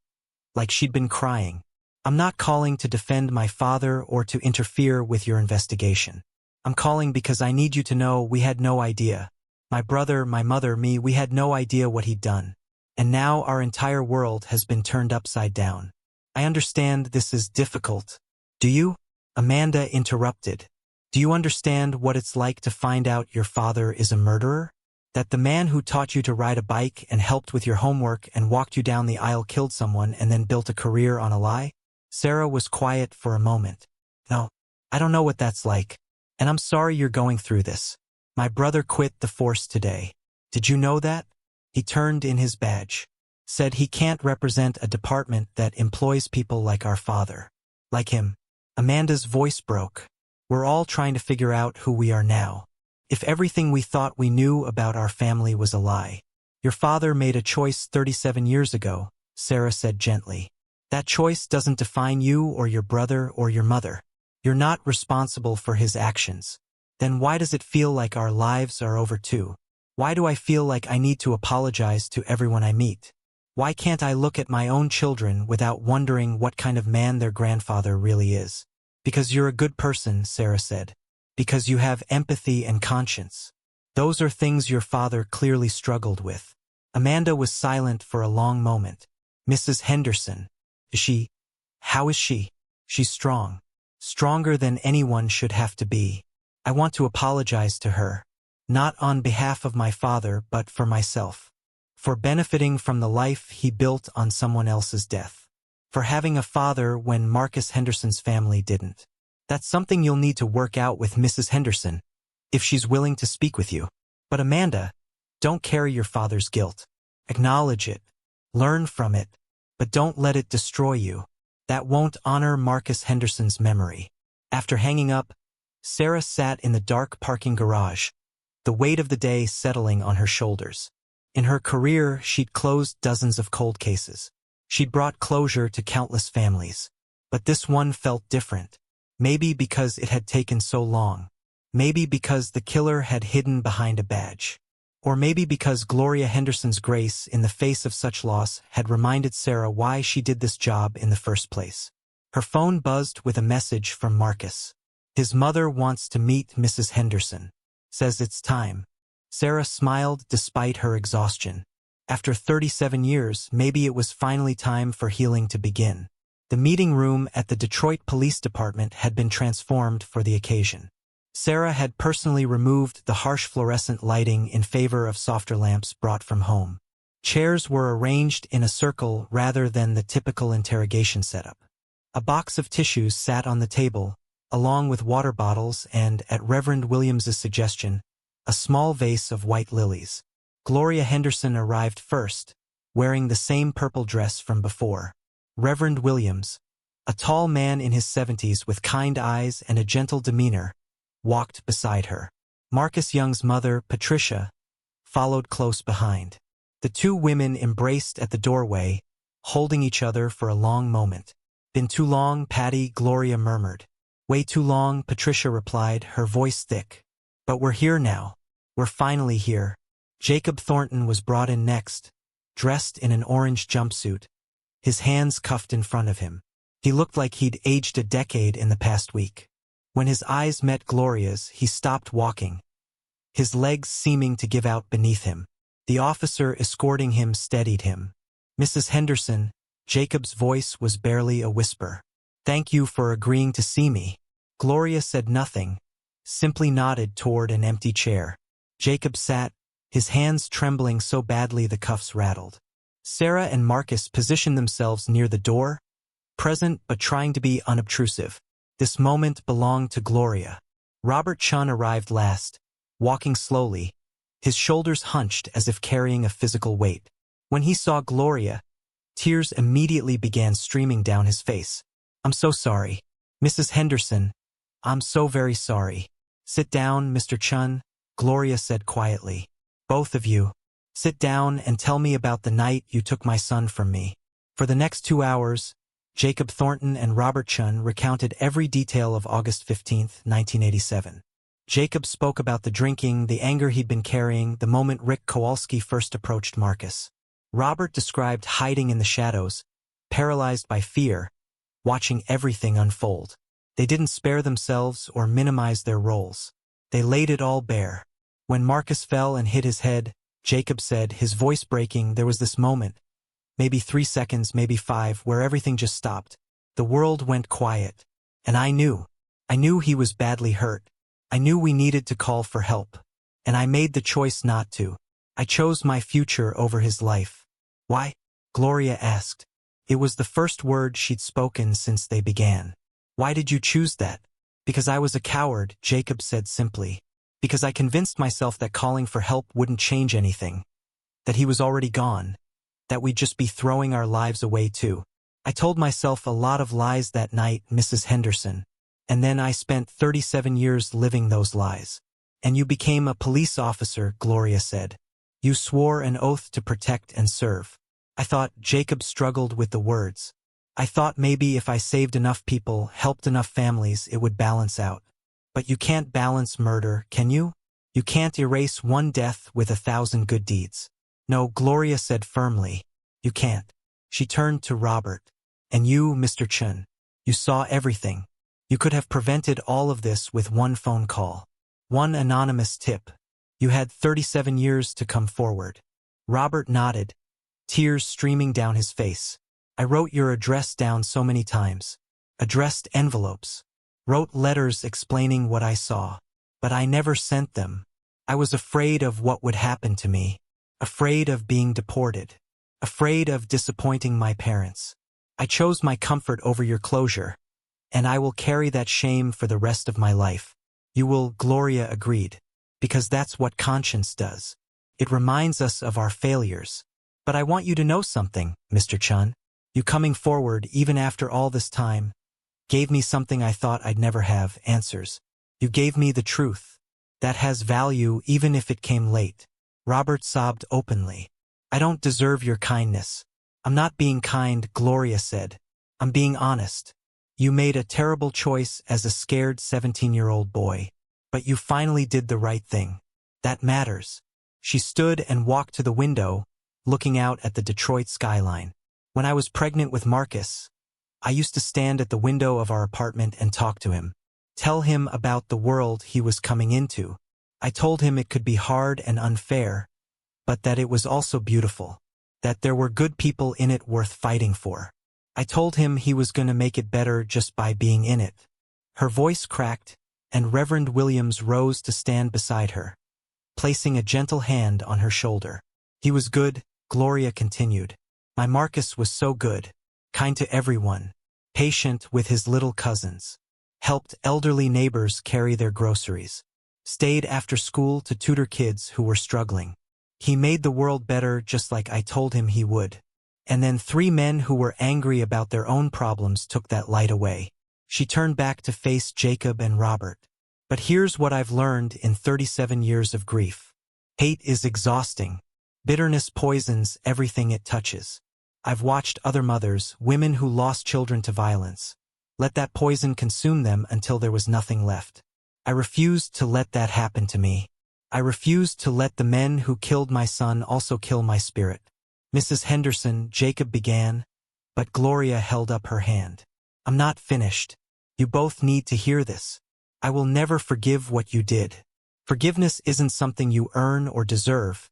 like she'd been crying. I'm not calling to defend my father or to interfere with your investigation. I'm calling because I need you to know we had no idea. My brother, my mother, me, we had no idea what he'd done. And now our entire world has been turned upside down. I understand this is difficult. Do you? Amanda interrupted. Do you understand what it's like to find out your father is a murderer? That the man who taught you to ride a bike and helped with your homework and walked you down the aisle killed someone and then built a career on a lie? Sarah was quiet for a moment. No, I don't know what that's like. And I'm sorry you're going through this. My brother quit the force today. Did you know that? He turned in his badge. Said he can't represent a department that employs people like our father. Like him. Amanda's voice broke. We're all trying to figure out who we are now. If everything we thought we knew about our family was a lie. Your father made a choice 37 years ago, Sarah said gently. That choice doesn't define you or your brother or your mother. You're not responsible for his actions. Then why does it feel like our lives are over too? Why do I feel like I need to apologize to everyone I meet? Why can't I look at my own children without wondering what kind of man their grandfather really is? Because you're a good person, Sarah said. Because you have empathy and conscience. Those are things your father clearly struggled with. Amanda was silent for a long moment. Mrs. Henderson. Is she? How is she? She's strong. Stronger than anyone should have to be. I want to apologize to her. Not on behalf of my father, but for myself. For benefiting from the life he built on someone else's death. For having a father when Marcus Henderson's family didn't. That's something you'll need to work out with Mrs. Henderson, if she's willing to speak with you. But Amanda, don't carry your father's guilt. Acknowledge it. Learn from it. But don't let it destroy you. That won't honor Marcus Henderson's memory. After hanging up, Sarah sat in the dark parking garage, the weight of the day settling on her shoulders. In her career, she'd closed dozens of cold cases. She'd brought closure to countless families. But this one felt different. Maybe because it had taken so long. Maybe because the killer had hidden behind a badge. Or maybe because Gloria Henderson's grace in the face of such loss had reminded Sarah why she did this job in the first place. Her phone buzzed with a message from Marcus. His mother wants to meet Mrs. Henderson. Says it's time. Sarah smiled despite her exhaustion. After 37 years, maybe it was finally time for healing to begin. The meeting room at the Detroit Police Department had been transformed for the occasion. Sarah had personally removed the harsh fluorescent lighting in favor of softer lamps brought from home. Chairs were arranged in a circle rather than the typical interrogation setup. A box of tissues sat on the table, along with water bottles and, at Reverend Williams's suggestion, a small vase of white lilies. Gloria Henderson arrived first, wearing the same purple dress from before. Reverend Williams, a tall man in his 70s with kind eyes and a gentle demeanor, walked beside her. Marcus Young's mother, Patricia, followed close behind. The two women embraced at the doorway, holding each other for a long moment. "Been too long, Patty," Gloria murmured. "Way too long," Patricia replied, her voice thick. "But we're here now. We're finally here." Jacob Thornton was brought in next, dressed in an orange jumpsuit, his hands cuffed in front of him. He looked like he'd aged a decade in the past week. When his eyes met Gloria's, he stopped walking, his legs seeming to give out beneath him. The officer escorting him steadied him. "Mrs. Henderson," Jacob's voice was barely a whisper. "Thank you for agreeing to see me." Gloria said nothing, simply nodded toward an empty chair. Jacob sat, his hands trembling so badly the cuffs rattled. Sarah and Marcus positioned themselves near the door, present but trying to be unobtrusive. This moment belonged to Gloria. Robert Chun arrived last, walking slowly, his shoulders hunched as if carrying a physical weight. When he saw Gloria, tears immediately began streaming down his face. "I'm so sorry. Mrs. Henderson, I'm so very sorry." "Sit down, Mr. Chun," Gloria said quietly. "Both of you, sit down and tell me about the night you took my son from me." For the next 2 hours, Jacob Thornton and Robert Chun recounted every detail of August 15, 1987. Jacob spoke about the drinking, the anger he'd been carrying, the moment Rick Kowalski first approached Marcus. Robert described hiding in the shadows, paralyzed by fear, watching everything unfold. They didn't spare themselves or minimize their roles. They laid it all bare. When Marcus fell and hit his head, Jacob said, his voice breaking, there was this moment, maybe 3 seconds, maybe 5, where everything just stopped. The world went quiet. And I knew he was badly hurt. I knew we needed to call for help. And I made the choice not to. I chose my future over his life. "Why?" Gloria asked. It was the first word she'd spoken since they began. "Why did you choose that?" "Because I was a coward," Jacob said simply. "Because I convinced myself that calling for help wouldn't change anything. That he was already gone. That we'd just be throwing our lives away too. I told myself a lot of lies that night, Mrs. Henderson. And then I spent 37 years living those lies." "And you became a police officer," Gloria said. "You swore an oath to protect and serve." I thought, Jacob struggled with the words. "I thought maybe if I saved enough people, helped enough families, it would balance out. But you can't balance murder, can you? You can't erase one death with 1,000 good deeds." "No," Gloria said firmly. "You can't." She turned to Robert. "And you, Mr. Chun, you saw everything. You could have prevented all of this with one phone call. One anonymous tip. You had 37 years to come forward." Robert nodded, tears streaming down his face. "I wrote your address down so many times. Addressed envelopes. Wrote letters explaining what I saw. But I never sent them. I was afraid of what would happen to me. Afraid of being deported. Afraid of disappointing my parents. I chose my comfort over your closure. And I will carry that shame for the rest of my life." "You will," Gloria agreed. "Because that's what conscience does. It reminds us of our failures. But I want you to know something, Mr. Chun. You coming forward, even after all this time, gave me something I thought I'd never have, answers. You gave me the truth. That has value even if it came late. Robert sobbed openly. I don't deserve your kindness. I'm not being kind, Gloria said. I'm being honest. You made a terrible choice as a scared 17-year-old boy. But you finally did the right thing. That matters. She stood and walked to the window, looking out at the Detroit skyline. When I was pregnant with Marcus, I used to stand at the window of our apartment and talk to him. Tell him about the world he was coming into. I told him it could be hard and unfair, but that it was also beautiful. That there were good people in it worth fighting for. I told him he was going to make it better just by being in it. Her voice cracked, and Reverend Williams rose to stand beside her, placing a gentle hand on her shoulder. He was good, Gloria continued. My Marcus was so good, kind to everyone, patient with his little cousins, helped elderly neighbors carry their groceries, stayed after school to tutor kids who were struggling. He made the world better just like I told him he would. And then 3 men who were angry about their own problems took that light away. She turned back to face Jacob and Robert. But here's what I've learned in 37 years of grief. Hate is exhausting. Bitterness poisons everything it touches. I've watched other mothers, women who lost children to violence, let that poison consume them until there was nothing left. I refused to let that happen to me. I refused to let the men who killed my son also kill my spirit. Mrs. Henderson, Jacob began, but Gloria held up her hand. I'm not finished. You both need to hear this. I will never forgive what you did. Forgiveness isn't something you earn or deserve.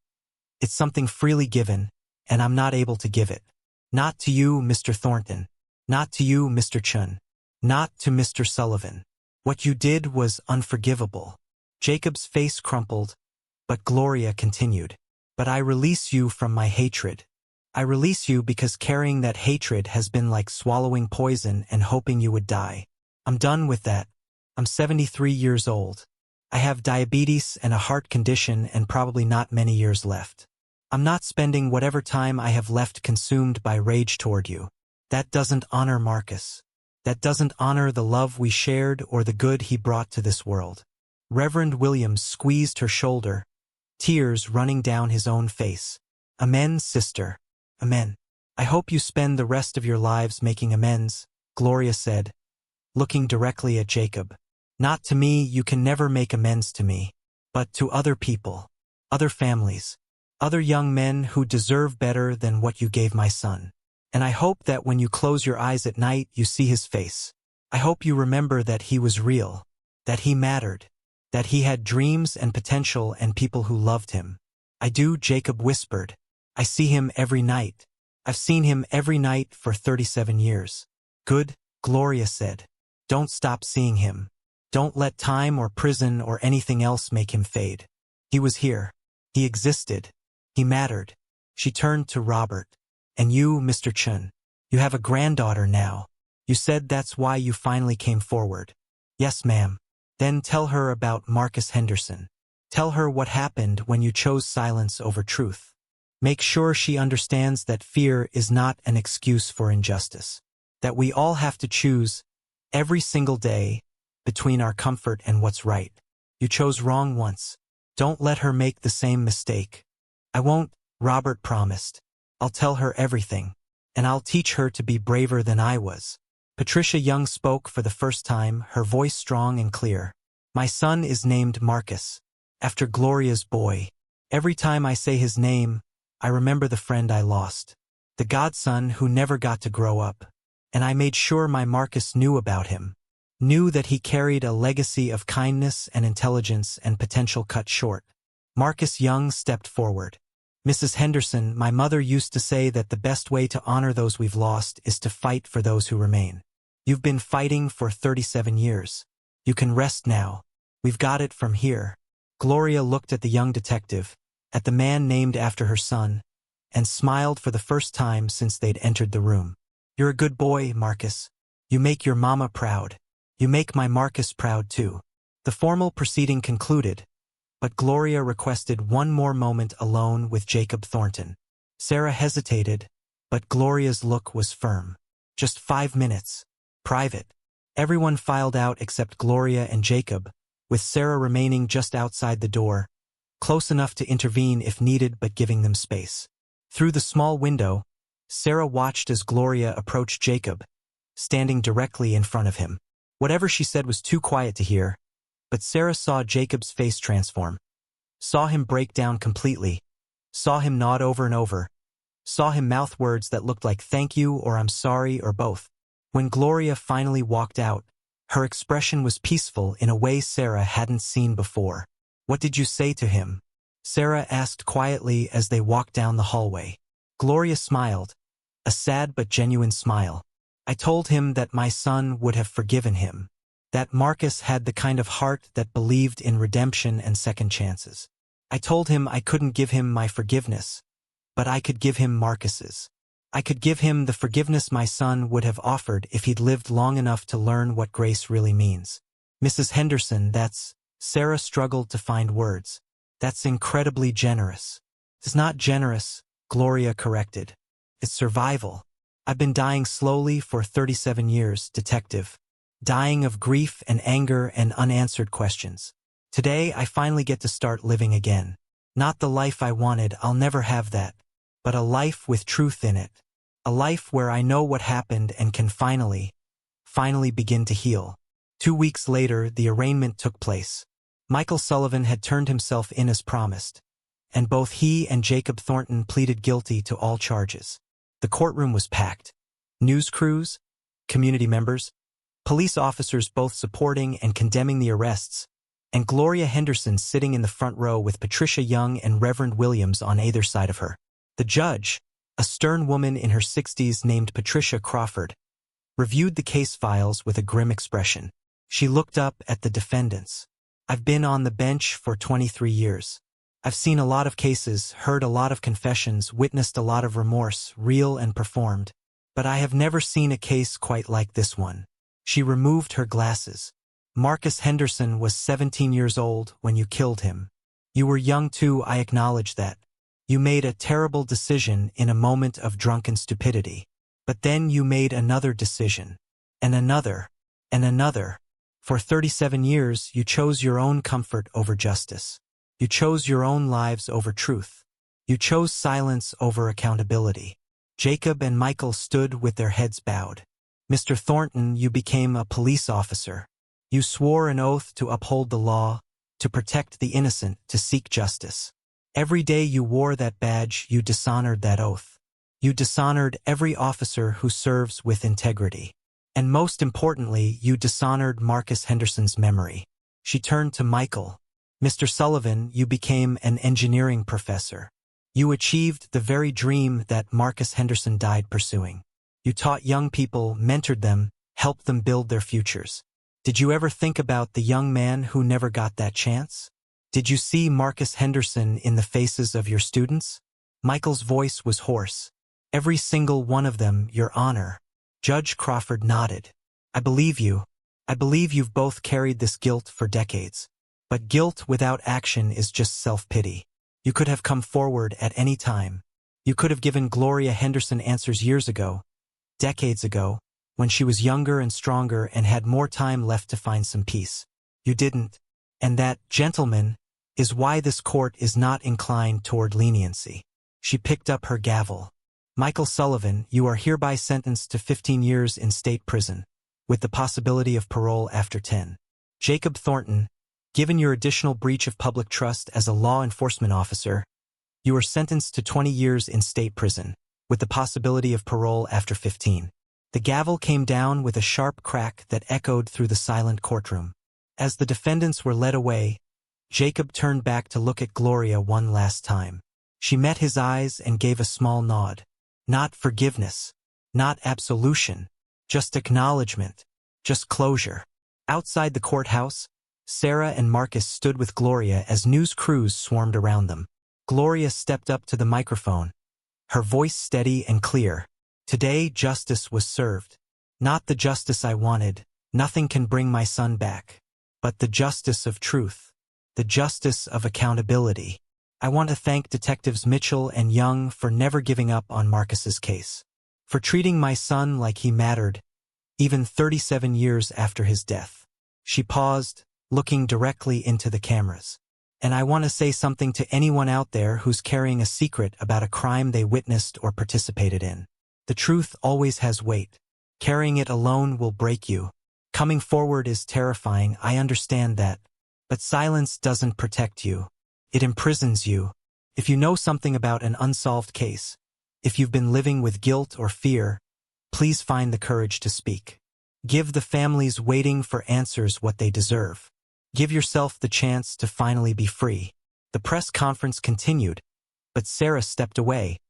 It's something freely given, and I'm not able to give it. Not to you, Mr. Thornton. Not to you, Mr. Chun. Not to Mr. Sullivan. What you did was unforgivable. Jacob's face crumpled, but Gloria continued. But I release you from my hatred. I release you because carrying that hatred has been like swallowing poison and hoping you would die. I'm done with that. I'm 73 years old. I have diabetes and a heart condition and probably not many years left. I'm not spending whatever time I have left consumed by rage toward you. That doesn't honor Marcus. That doesn't honor the love we shared or the good he brought to this world. Reverend Williams squeezed her shoulder, tears running down his own face. Amen, sister. Amen. I hope you spend the rest of your lives making amends, Gloria said, looking directly at Jacob. Not to me, you can never make amends to me, but to other people, other families, other young men who deserve better than what you gave my son. And I hope that when you close your eyes at night, you see his face. I hope you remember that he was real, that he mattered, that he had dreams and potential and people who loved him. I do, Jacob whispered. I see him every night. I've seen him every night for 37 years. Good, Gloria said. Don't stop seeing him. Don't let time or prison or anything else make him fade. He was here. He existed. He mattered. She turned to Robert. And you, Mr. Chun, you have a granddaughter now. You said that's why you finally came forward. Yes, ma'am. Then tell her about Marcus Henderson. Tell her what happened when you chose silence over truth. Make sure she understands that fear is not an excuse for injustice. That we all have to choose, every single day, between our comfort and what's right. You chose wrong once. Don't let her make the same mistake. I won't, Robert promised. I'll tell her everything. And I'll teach her to be braver than I was. Patricia Young spoke for the first time, her voice strong and clear. My son is named Marcus, after Gloria's boy. Every time I say his name, I remember the friend I lost, the godson who never got to grow up. And I made sure my Marcus knew about him, knew that he carried a legacy of kindness and intelligence and potential cut short. Marcus Young stepped forward. Mrs. Henderson, my mother used to say that the best way to honor those we've lost is to fight for those who remain. You've been fighting for 37 years. You can rest now. We've got it from here. Gloria looked at the young detective, at the man named after her son, and smiled for the first time since they'd entered the room. You're a good boy, Marcus. You make your mama proud. You make my Marcus proud too. The formal proceeding concluded, but Gloria requested one more moment alone with Jacob Thornton. Sarah hesitated, but Gloria's look was firm. Just 5 minutes. Private. Everyone filed out except Gloria and Jacob, with Sarah remaining just outside the door, close enough to intervene if needed but giving them space. Through the small window, Sarah watched as Gloria approached Jacob, standing directly in front of him. Whatever she said was too quiet to hear, but Sarah saw Jacob's face transform, saw him break down completely, saw him nod over and over, saw him mouth words that looked like thank you or I'm sorry or both. When Gloria finally walked out, her expression was peaceful in a way Sarah hadn't seen before. "What did you say to him?" Sarah asked quietly as they walked down the hallway. Gloria smiled, a sad but genuine smile. "I told him that my son would have forgiven him, that Marcus had the kind of heart that believed in redemption and second chances. I told him I couldn't give him my forgiveness, but I could give him Marcus's. I could give him the forgiveness my son would have offered if he'd lived long enough to learn what grace really means." "Mrs. Henderson, that's—" Sarah struggled to find words. "That's incredibly generous." "It's not generous," Gloria corrected. "It's survival. I've been dying slowly for 37 years, detective. Dying of grief and anger and unanswered questions. Today I finally get to start living again. Not the life I wanted, I'll never have that, but a life with truth in it. A life where I know what happened and can finally begin to heal." 2 weeks later, the arraignment took place. Michael Sullivan had turned himself in as promised, and both he and Jacob Thornton pleaded guilty to all charges. The courtroom was packed. News crews, community members, police officers both supporting and condemning the arrests, and Gloria Henderson sitting in the front row with Patricia Young and Reverend Williams on either side of her. The judge, a stern woman in her 60s named Patricia Crawford, reviewed the case files with a grim expression. She looked up at the defendants. "I've been on the bench for 23 years. I've seen a lot of cases, heard a lot of confessions, witnessed a lot of remorse, real and performed. But I have never seen a case quite like this one." She removed her glasses. "Marcus Henderson was 17 years old when you killed him. You were young too, I acknowledge that. You made a terrible decision in a moment of drunken stupidity. But then you made another decision. And another. And another. For 37 years, you chose your own comfort over justice. You chose your own lives over truth. You chose silence over accountability." Jacob and Michael stood with their heads bowed. "Mr. Thornton, you became a police officer. You swore an oath to uphold the law, to protect the innocent, to seek justice. Every day you wore that badge, you dishonored that oath. You dishonored every officer who serves with integrity. And most importantly, you dishonored Marcus Henderson's memory." She turned to Michael. "Mr. Sullivan, you became an engineering professor. You achieved the very dream that Marcus Henderson died pursuing. You taught young people, mentored them, helped them build their futures. Did you ever think about the young man who never got that chance? Did you see Marcus Henderson in the faces of your students?" Michael's voice was hoarse. "Every single one of them, Your Honor." Judge Crawford nodded. "I believe you. I believe you've both carried this guilt for decades. But guilt without action is just self-pity. You could have come forward at any time. You could have given Gloria Henderson answers years ago, decades ago, when she was younger and stronger and had more time left to find some peace. You didn't. And that, gentlemen, is why this court is not inclined toward leniency." She picked up her gavel. "Michael Sullivan, you are hereby sentenced to 15 years in state prison, with the possibility of parole after 10. Jacob Thornton, given your additional breach of public trust as a law enforcement officer, you are sentenced to 20 years in state prison, with the possibility of parole after 15. The gavel came down with a sharp crack that echoed through the silent courtroom. As the defendants were led away, Jacob turned back to look at Gloria one last time. She met his eyes and gave a small nod. Not forgiveness, not absolution, just acknowledgement, just closure. Outside the courthouse, Sarah and Marcus stood with Gloria as news crews swarmed around them. Gloria stepped up to the microphone, her voice steady and clear. "Today justice was served. Not the justice I wanted, nothing can bring my son back, but the justice of truth, the justice of accountability. I want to thank Detectives Mitchell and Young for never giving up on Marcus's case, for treating my son like he mattered, even 37 years after his death." She paused, looking directly into the cameras. And I want to say something to anyone out there who's carrying a secret about a crime they witnessed or participated in. The truth always has weight. Carrying it alone will break you. Coming forward is terrifying, I understand that. But silence doesn't protect you. It imprisons you. If you know something about an unsolved case, if you've been living with guilt or fear, please find the courage to speak. Give the families waiting for answers what they deserve. Give yourself the chance to finally be free. The press conference continued, but Sarah stepped away,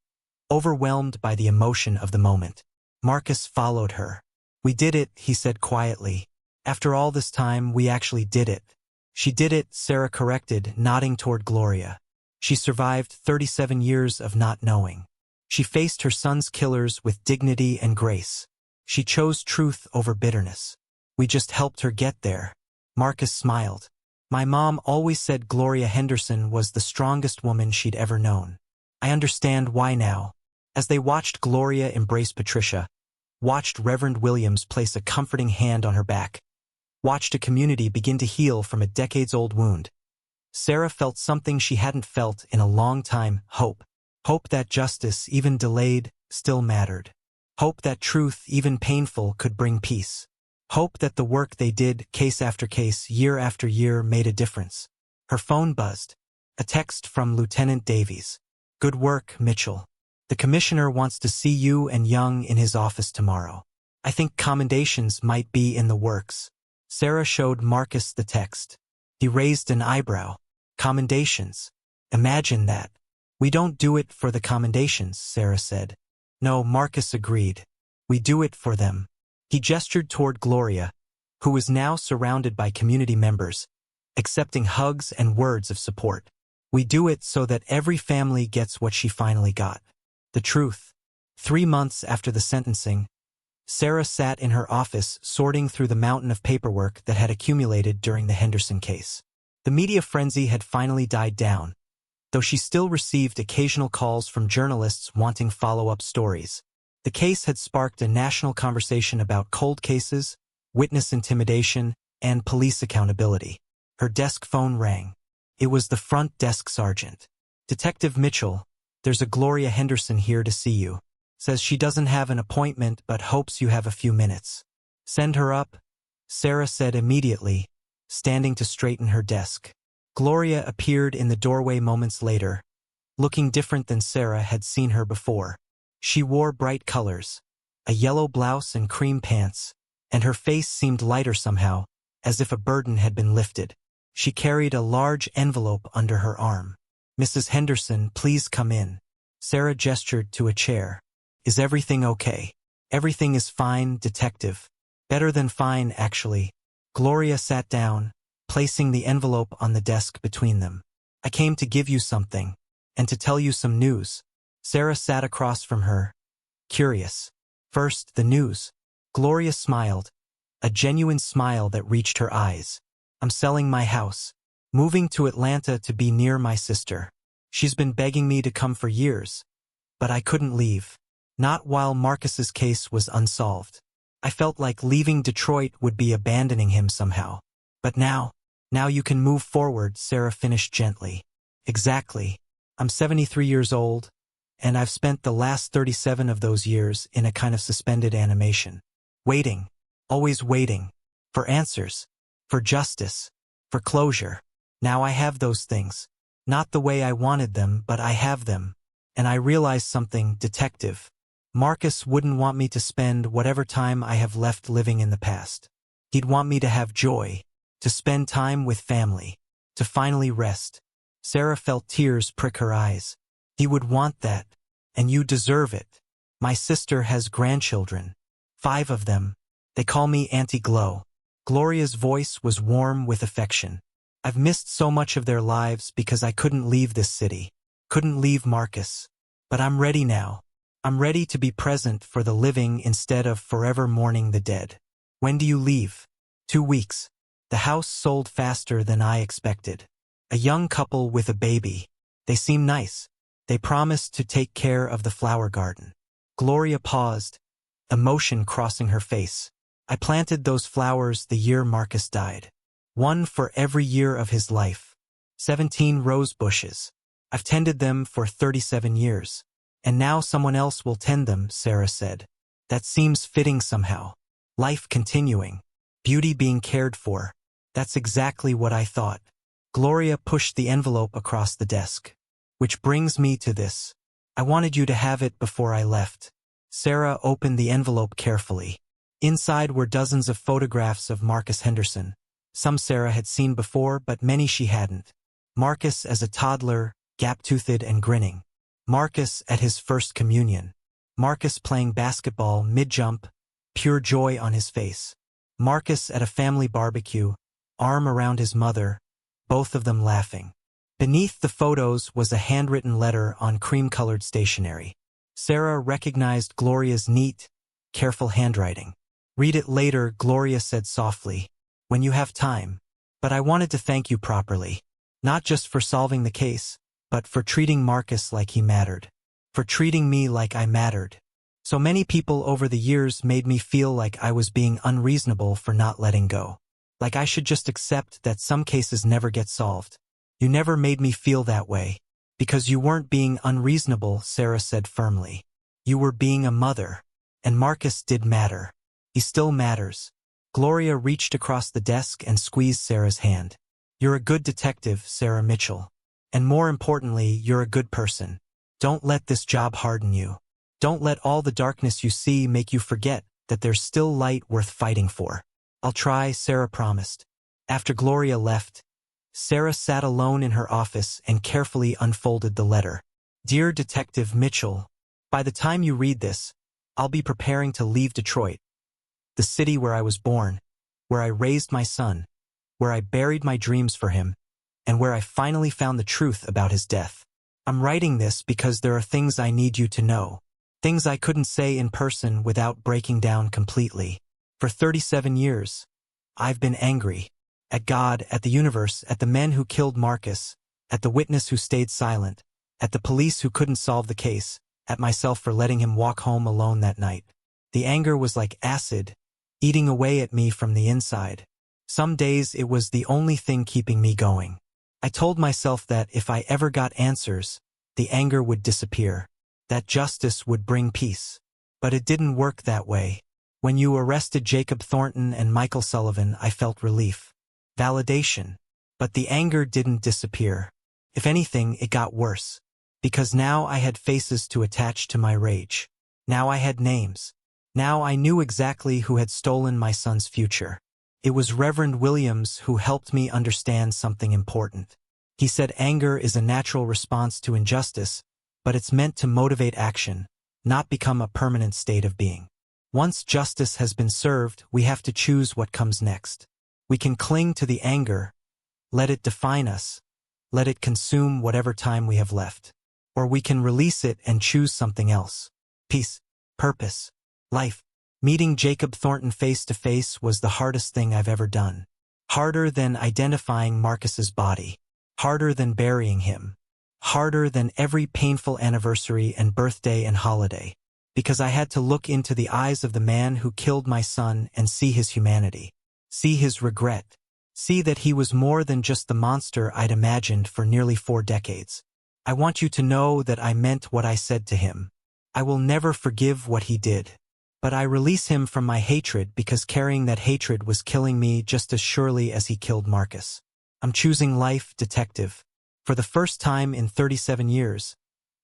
overwhelmed by the emotion of the moment. Marcus followed her. "We did it," he said quietly. "After all this time, we actually did it." "She did it," Sarah corrected, nodding toward Gloria. "She survived 37 years of not knowing. She faced her son's killers with dignity and grace. She chose truth over bitterness. We just helped her get there." Marcus smiled. "My mom always said Gloria Henderson was the strongest woman she'd ever known. I understand why now." As they watched Gloria embrace Patricia, watched Reverend Williams place a comforting hand on her back, watched a community begin to heal from a decades-old wound, Sarah felt something she hadn't felt in a long time: hope. Hope that justice, even delayed, still mattered. Hope that truth, even painful, could bring peace. Hope that the work they did, case after case, year after year, made a difference. Her phone buzzed. A text from Lieutenant Davies. "Good work, Mitchell. The commissioner wants to see you and Young in his office tomorrow. I think commendations might be in the works." Sarah showed Marcus the text. He raised an eyebrow. "Commendations? Imagine that." "We don't do it for the commendations," Sarah said. "No," Marcus agreed. "We do it for them." He gestured toward Gloria, who was now surrounded by community members, accepting hugs and words of support. "We do it so that every family gets what she finally got. The truth." 3 months after the sentencing, Sarah sat in her office sorting through the mountain of paperwork that had accumulated during the Henderson case. The media frenzy had finally died down, though she still received occasional calls from journalists wanting follow-up stories. The case had sparked a national conversation about cold cases, witness intimidation, and police accountability. Her desk phone rang. It was the front desk sergeant. "Detective Mitchell, there's a Gloria Henderson here to see you. Says she doesn't have an appointment but hopes you have a few minutes." "Send her up," Sarah said immediately, standing to straighten her desk. Gloria appeared in the doorway moments later, looking different than Sarah had seen her before. She wore bright colors, a yellow blouse and cream pants, and her face seemed lighter somehow, as if a burden had been lifted. She carried a large envelope under her arm. "Mrs. Henderson, please come in." Sarah gestured to a chair. "Is everything okay?" "Everything is fine, Detective. Better than fine, actually." Gloria sat down, placing the envelope on the desk between them. "I came to give you something, and to tell you some news." Sarah sat across from her, curious. "First, the news." Gloria smiled, a genuine smile that reached her eyes. "I'm selling my house, moving to Atlanta to be near my sister. She's been begging me to come for years, but I couldn't leave. Not while Marcus's case was unsolved. I felt like leaving Detroit would be abandoning him somehow. But now you can move forward," Sarah finished gently. "Exactly. I'm 73 years old, and I've spent the last 37 of those years in a kind of suspended animation. Waiting, always waiting, for answers, for justice, for closure. Now I have those things. Not the way I wanted them, but I have them. And I realized something, Detective. Marcus wouldn't want me to spend whatever time I have left living in the past. He'd want me to have joy, to spend time with family, to finally rest." Sarah felt tears prick her eyes. "He would want that, and you deserve it. My sister has grandchildren. 5 of them. They call me Auntie Glow." Gloria's voice was warm with affection. "I've missed so much of their lives because I couldn't leave this city, couldn't leave Marcus. But I'm ready now. I'm ready to be present for the living instead of forever mourning the dead." "When do you leave?" 2 weeks. The house sold faster than I expected. A young couple with a baby. They seem nice. They promised to take care of the flower garden." Gloria paused, emotion crossing her face. "I planted those flowers the year Marcus died. One for every year of his life. 17 rose bushes. I've tended them for 37 years. And now someone else will tend them, Sarah said. That seems fitting somehow. Life continuing. Beauty being cared for. That's exactly what I thought. Gloria pushed the envelope across the desk. Which brings me to this. I wanted you to have it before I left. Sarah opened the envelope carefully. Inside were dozens of photographs of Marcus Henderson. Some Sarah had seen before, but many she hadn't. Marcus as a toddler, gap-toothed and grinning. Marcus at his first communion. Marcus playing basketball mid-jump, pure joy on his face. Marcus at a family barbecue, arm around his mother, both of them laughing. Beneath the photos was a handwritten letter on cream-colored stationery. Sarah recognized Gloria's neat, careful handwriting. Read it later, Gloria said softly, when you have time. But I wanted to thank you properly. Not just for solving the case, but for treating Marcus like he mattered. For treating me like I mattered. So many people over the years made me feel like I was being unreasonable for not letting go. Like I should just accept that some cases never get solved. You never made me feel that way. Because you weren't being unreasonable, Sarah said firmly. You were being a mother. And Marcus did matter. He still matters. Gloria reached across the desk and squeezed Sarah's hand. You're a good detective, Sarah Mitchell. And more importantly, you're a good person. Don't let this job harden you. Don't let all the darkness you see make you forget that there's still light worth fighting for. I'll try, Sarah promised. After Gloria left, Sarah sat alone in her office and carefully unfolded the letter. Dear Detective Mitchell, by the time you read this, I'll be preparing to leave Detroit, the city where I was born, where I raised my son, where I buried my dreams for him, and where I finally found the truth about his death. I'm writing this because there are things I need you to know, things I couldn't say in person without breaking down completely. For 37 years, I've been angry. At God, at the universe, at the men who killed Marcus, at the witness who stayed silent, at the police who couldn't solve the case, at myself for letting him walk home alone that night. The anger was like acid, eating away at me from the inside. Some days it was the only thing keeping me going. I told myself that if I ever got answers, the anger would disappear, that justice would bring peace. But it didn't work that way. When you arrested Jacob Thornton and Michael Sullivan, I felt relief. Validation. But the anger didn't disappear. If anything, it got worse. Because now I had faces to attach to my rage. Now I had names. Now I knew exactly who had stolen my son's future. It was Reverend Williams who helped me understand something important. He said anger is a natural response to injustice, but it's meant to motivate action, not become a permanent state of being. Once justice has been served, we have to choose what comes next. We can cling to the anger, let it define us, let it consume whatever time we have left. Or we can release it and choose something else. Peace, purpose, life. Meeting Jacob Thornton face to face was the hardest thing I've ever done. Harder than identifying Marcus's body. Harder than burying him. Harder than every painful anniversary and birthday and holiday. Because I had to look into the eyes of the man who killed my son and see his humanity. See his regret. See that he was more than just the monster I'd imagined for nearly 4 decades. I want you to know that I meant what I said to him. I will never forgive what he did. But I release him from my hatred because carrying that hatred was killing me just as surely as he killed Marcus. I'm choosing life, detective. For the first time in 37 years,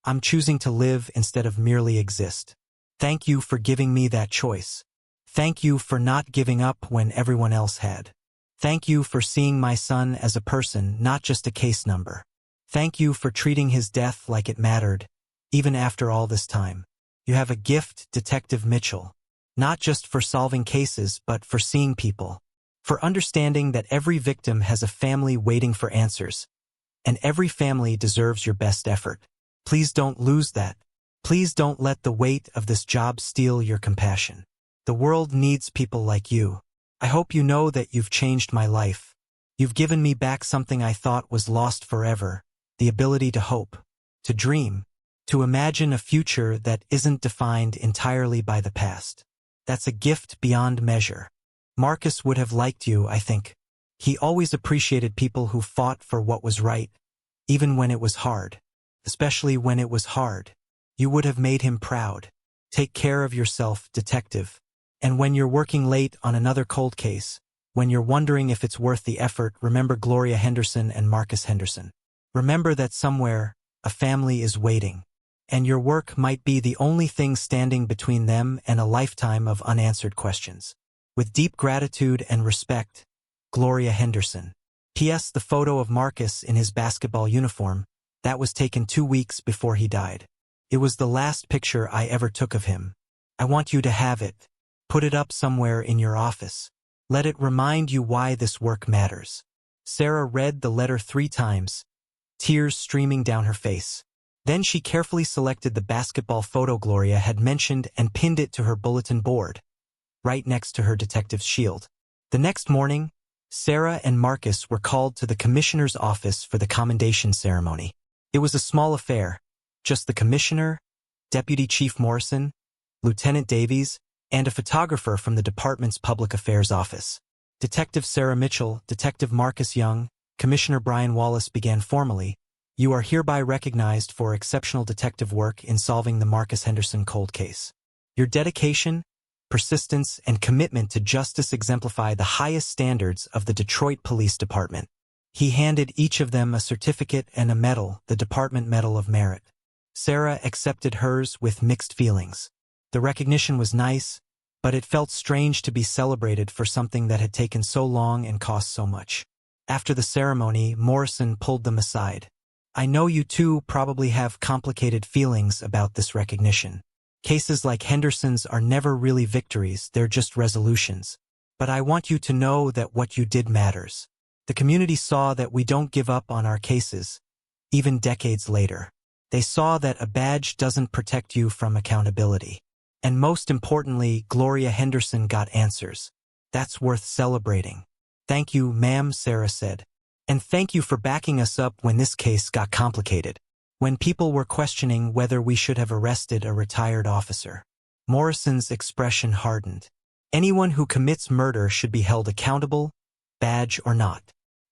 I'm choosing to live instead of merely exist. Thank you for giving me that choice. Thank you for not giving up when everyone else had. Thank you for seeing my son as a person, not just a case number. Thank you for treating his death like it mattered, even after all this time. You have a gift, Detective Mitchell. Not just for solving cases, but for seeing people. For understanding that every victim has a family waiting for answers. And every family deserves your best effort. Please don't lose that. Please don't let the weight of this job steal your compassion. The world needs people like you. I hope you know that you've changed my life. You've given me back something I thought was lost forever. The ability to hope, to dream, to imagine a future that isn't defined entirely by the past. That's a gift beyond measure. Marcus would have liked you, I think. He always appreciated people who fought for what was right, even when it was hard. Especially when it was hard. You would have made him proud. Take care of yourself, detective. And when you're working late on another cold case, when you're wondering if it's worth the effort, remember Gloria Henderson and Marcus Henderson. Remember that somewhere, a family is waiting. And your work might be the only thing standing between them and a lifetime of unanswered questions. With deep gratitude and respect, Gloria Henderson. P.S. The photo of Marcus in his basketball uniform, that was taken 2 weeks before he died. It was the last picture I ever took of him. I want you to have it. Put it up somewhere in your office. Let it remind you why this work matters. Sarah read the letter 3 times, tears streaming down her face. Then she carefully selected the basketball photo Gloria had mentioned and pinned it to her bulletin board, right next to her detective's shield. The next morning, Sarah and Marcus were called to the commissioner's office for the commendation ceremony. It was a small affair, just the commissioner, Deputy Chief Morrison, Lieutenant Davies, and a photographer from the department's public affairs office. Detective Sarah Mitchell, Detective Marcus Young, Commissioner Brian Wallace began formally. You are hereby recognized for exceptional detective work in solving the Marcus Henderson cold case. Your dedication, persistence, and commitment to justice exemplify the highest standards of the Detroit Police Department. He handed each of them a certificate and a medal, the Department Medal of Merit. Sarah accepted hers with mixed feelings. The recognition was nice, but it felt strange to be celebrated for something that had taken so long and cost so much. After the ceremony, Morrison pulled them aside. I know you two probably have complicated feelings about this recognition. Cases like Henderson's are never really victories, they're just resolutions. But I want you to know that what you did matters. The community saw that we don't give up on our cases, even decades later. They saw that a badge doesn't protect you from accountability. And most importantly, Gloria Henderson got answers. That's worth celebrating. Thank you, ma'am, Sarah said. And thank you for backing us up when this case got complicated. When people were questioning whether we should have arrested a retired officer. Morrison's expression hardened. Anyone who commits murder should be held accountable, badge or not.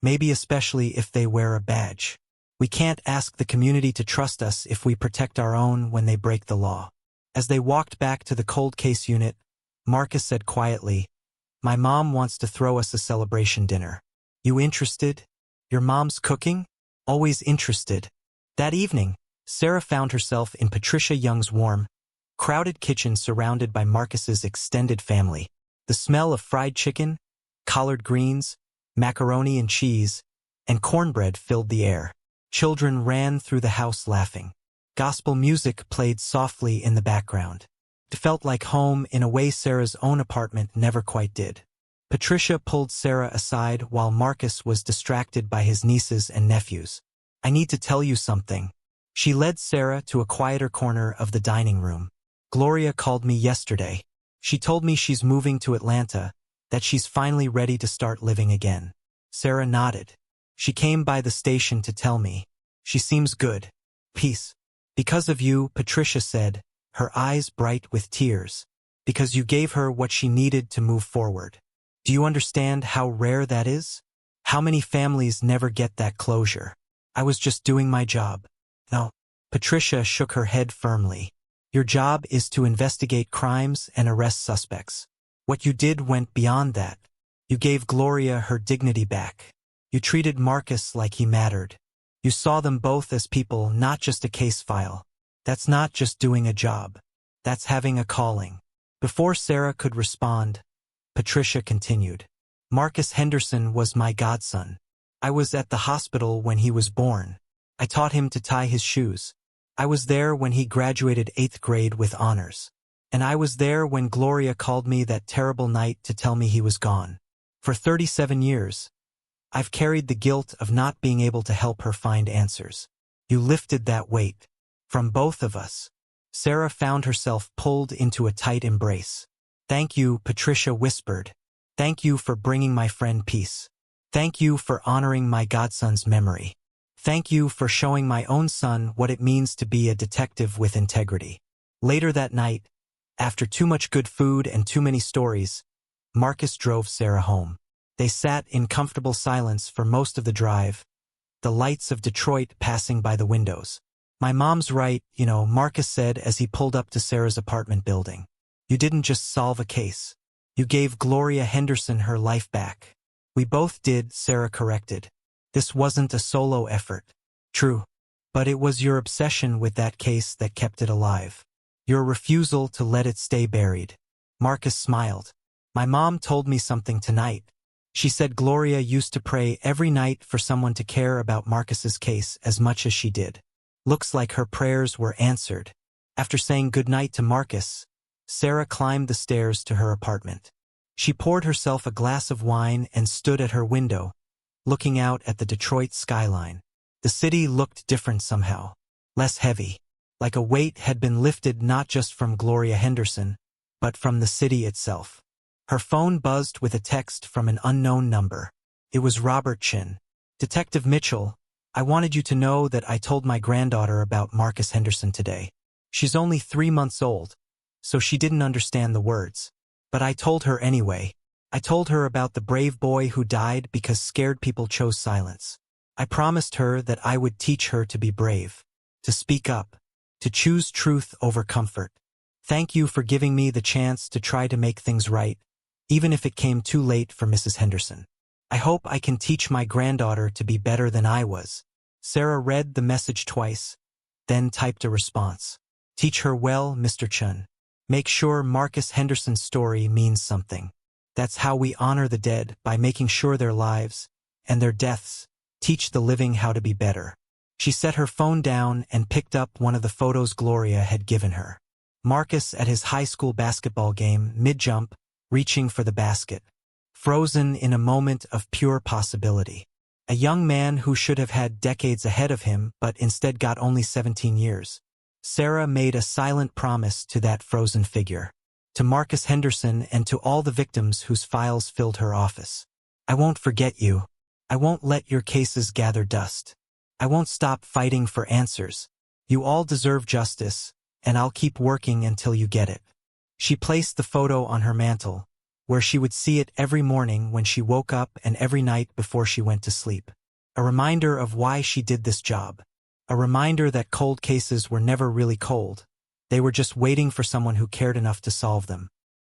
Maybe especially if they wear a badge. We can't ask the community to trust us if we protect our own when they break the law. As they walked back to the cold case unit, Marcus said quietly, My mom wants to throw us a celebration dinner. You interested? Your mom's cooking? Always interested. That evening, Sarah found herself in Patricia Young's warm, crowded kitchen surrounded by Marcus's extended family. The smell of fried chicken, collard greens, macaroni and cheese, and cornbread filled the air. Children ran through the house laughing. Gospel music played softly in the background. It felt like home in a way Sarah's own apartment never quite did. Patricia pulled Sarah aside while Marcus was distracted by his nieces and nephews. I need to tell you something. She led Sarah to a quieter corner of the dining room. Gloria called me yesterday. She told me she's moving to Atlanta, that she's finally ready to start living again. Sarah nodded. She came by the station to tell me. She seems good. Peace. Because of you, Patricia said, her eyes bright with tears. Because you gave her what she needed to move forward. Do you understand how rare that is? How many families never get that closure? I was just doing my job. No. Patricia shook her head firmly. Your job is to investigate crimes and arrest suspects. What you did went beyond that. You gave Gloria her dignity back. You treated Marcus like he mattered. You saw them both as people, not just a case file. That's not just doing a job. That's having a calling. Before Sarah could respond, Patricia continued. Marcus Henderson was my godson. I was at the hospital when he was born. I taught him to tie his shoes. I was there when he graduated 8th grade with honors. And I was there when Gloria called me that terrible night to tell me he was gone. For 37 years, I've carried the guilt of not being able to help her find answers. You lifted that weight. From both of us. Sarah found herself pulled into a tight embrace. Thank you, Patricia whispered. Thank you for bringing my friend peace. Thank you for honoring my godson's memory. Thank you for showing my own son what it means to be a detective with integrity. Later that night, after too much good food and too many stories, Marcus drove Sarah home. They sat in comfortable silence for most of the drive, the lights of Detroit passing by the windows. "My mom's right, Marcus said as he pulled up to Sarah's apartment building. "You didn't just solve a case. You gave Gloria Henderson her life back." "We both did," Sarah corrected. "This wasn't a solo effort." "True. But it was your obsession with that case that kept it alive. Your refusal to let it stay buried." Marcus smiled. "My mom told me something tonight. She said Gloria used to pray every night for someone to care about Marcus's case as much as she did. Looks like her prayers were answered." After saying goodnight to Marcus, Sarah climbed the stairs to her apartment. She poured herself a glass of wine and stood at her window, looking out at the Detroit skyline. The city looked different somehow, less heavy, like a weight had been lifted not just from Gloria Henderson, but from the city itself. Her phone buzzed with a text from an unknown number. It was Robert Chin. "Detective Mitchell, I wanted you to know that I told my granddaughter about Marcus Henderson today. She's only 3 months old, so she didn't understand the words. But I told her anyway. I told her about the brave boy who died because scared people chose silence. I promised her that I would teach her to be brave, to speak up, to choose truth over comfort. Thank you for giving me the chance to try to make things right, even if it came too late for Mrs. Henderson. I hope I can teach my granddaughter to be better than I was." Sarah read the message twice, then typed a response. "Teach her well, Mr. Chun. Make sure Marcus Henderson's story means something. That's how we honor the dead, by making sure their lives, and their deaths, teach the living how to be better." She set her phone down and picked up one of the photos Gloria had given her. Marcus at his high school basketball game, mid-jump, reaching for the basket. Frozen in a moment of pure possibility. A young man who should have had decades ahead of him, but instead got only 17 years. Sarah made a silent promise to that frozen figure, to Marcus Henderson and to all the victims whose files filled her office. "I won't forget you. I won't let your cases gather dust. I won't stop fighting for answers. You all deserve justice, and I'll keep working until you get it." She placed the photo on her mantle, where she would see it every morning when she woke up and every night before she went to sleep. A reminder of why she did this job. A reminder that cold cases were never really cold. They were just waiting for someone who cared enough to solve them.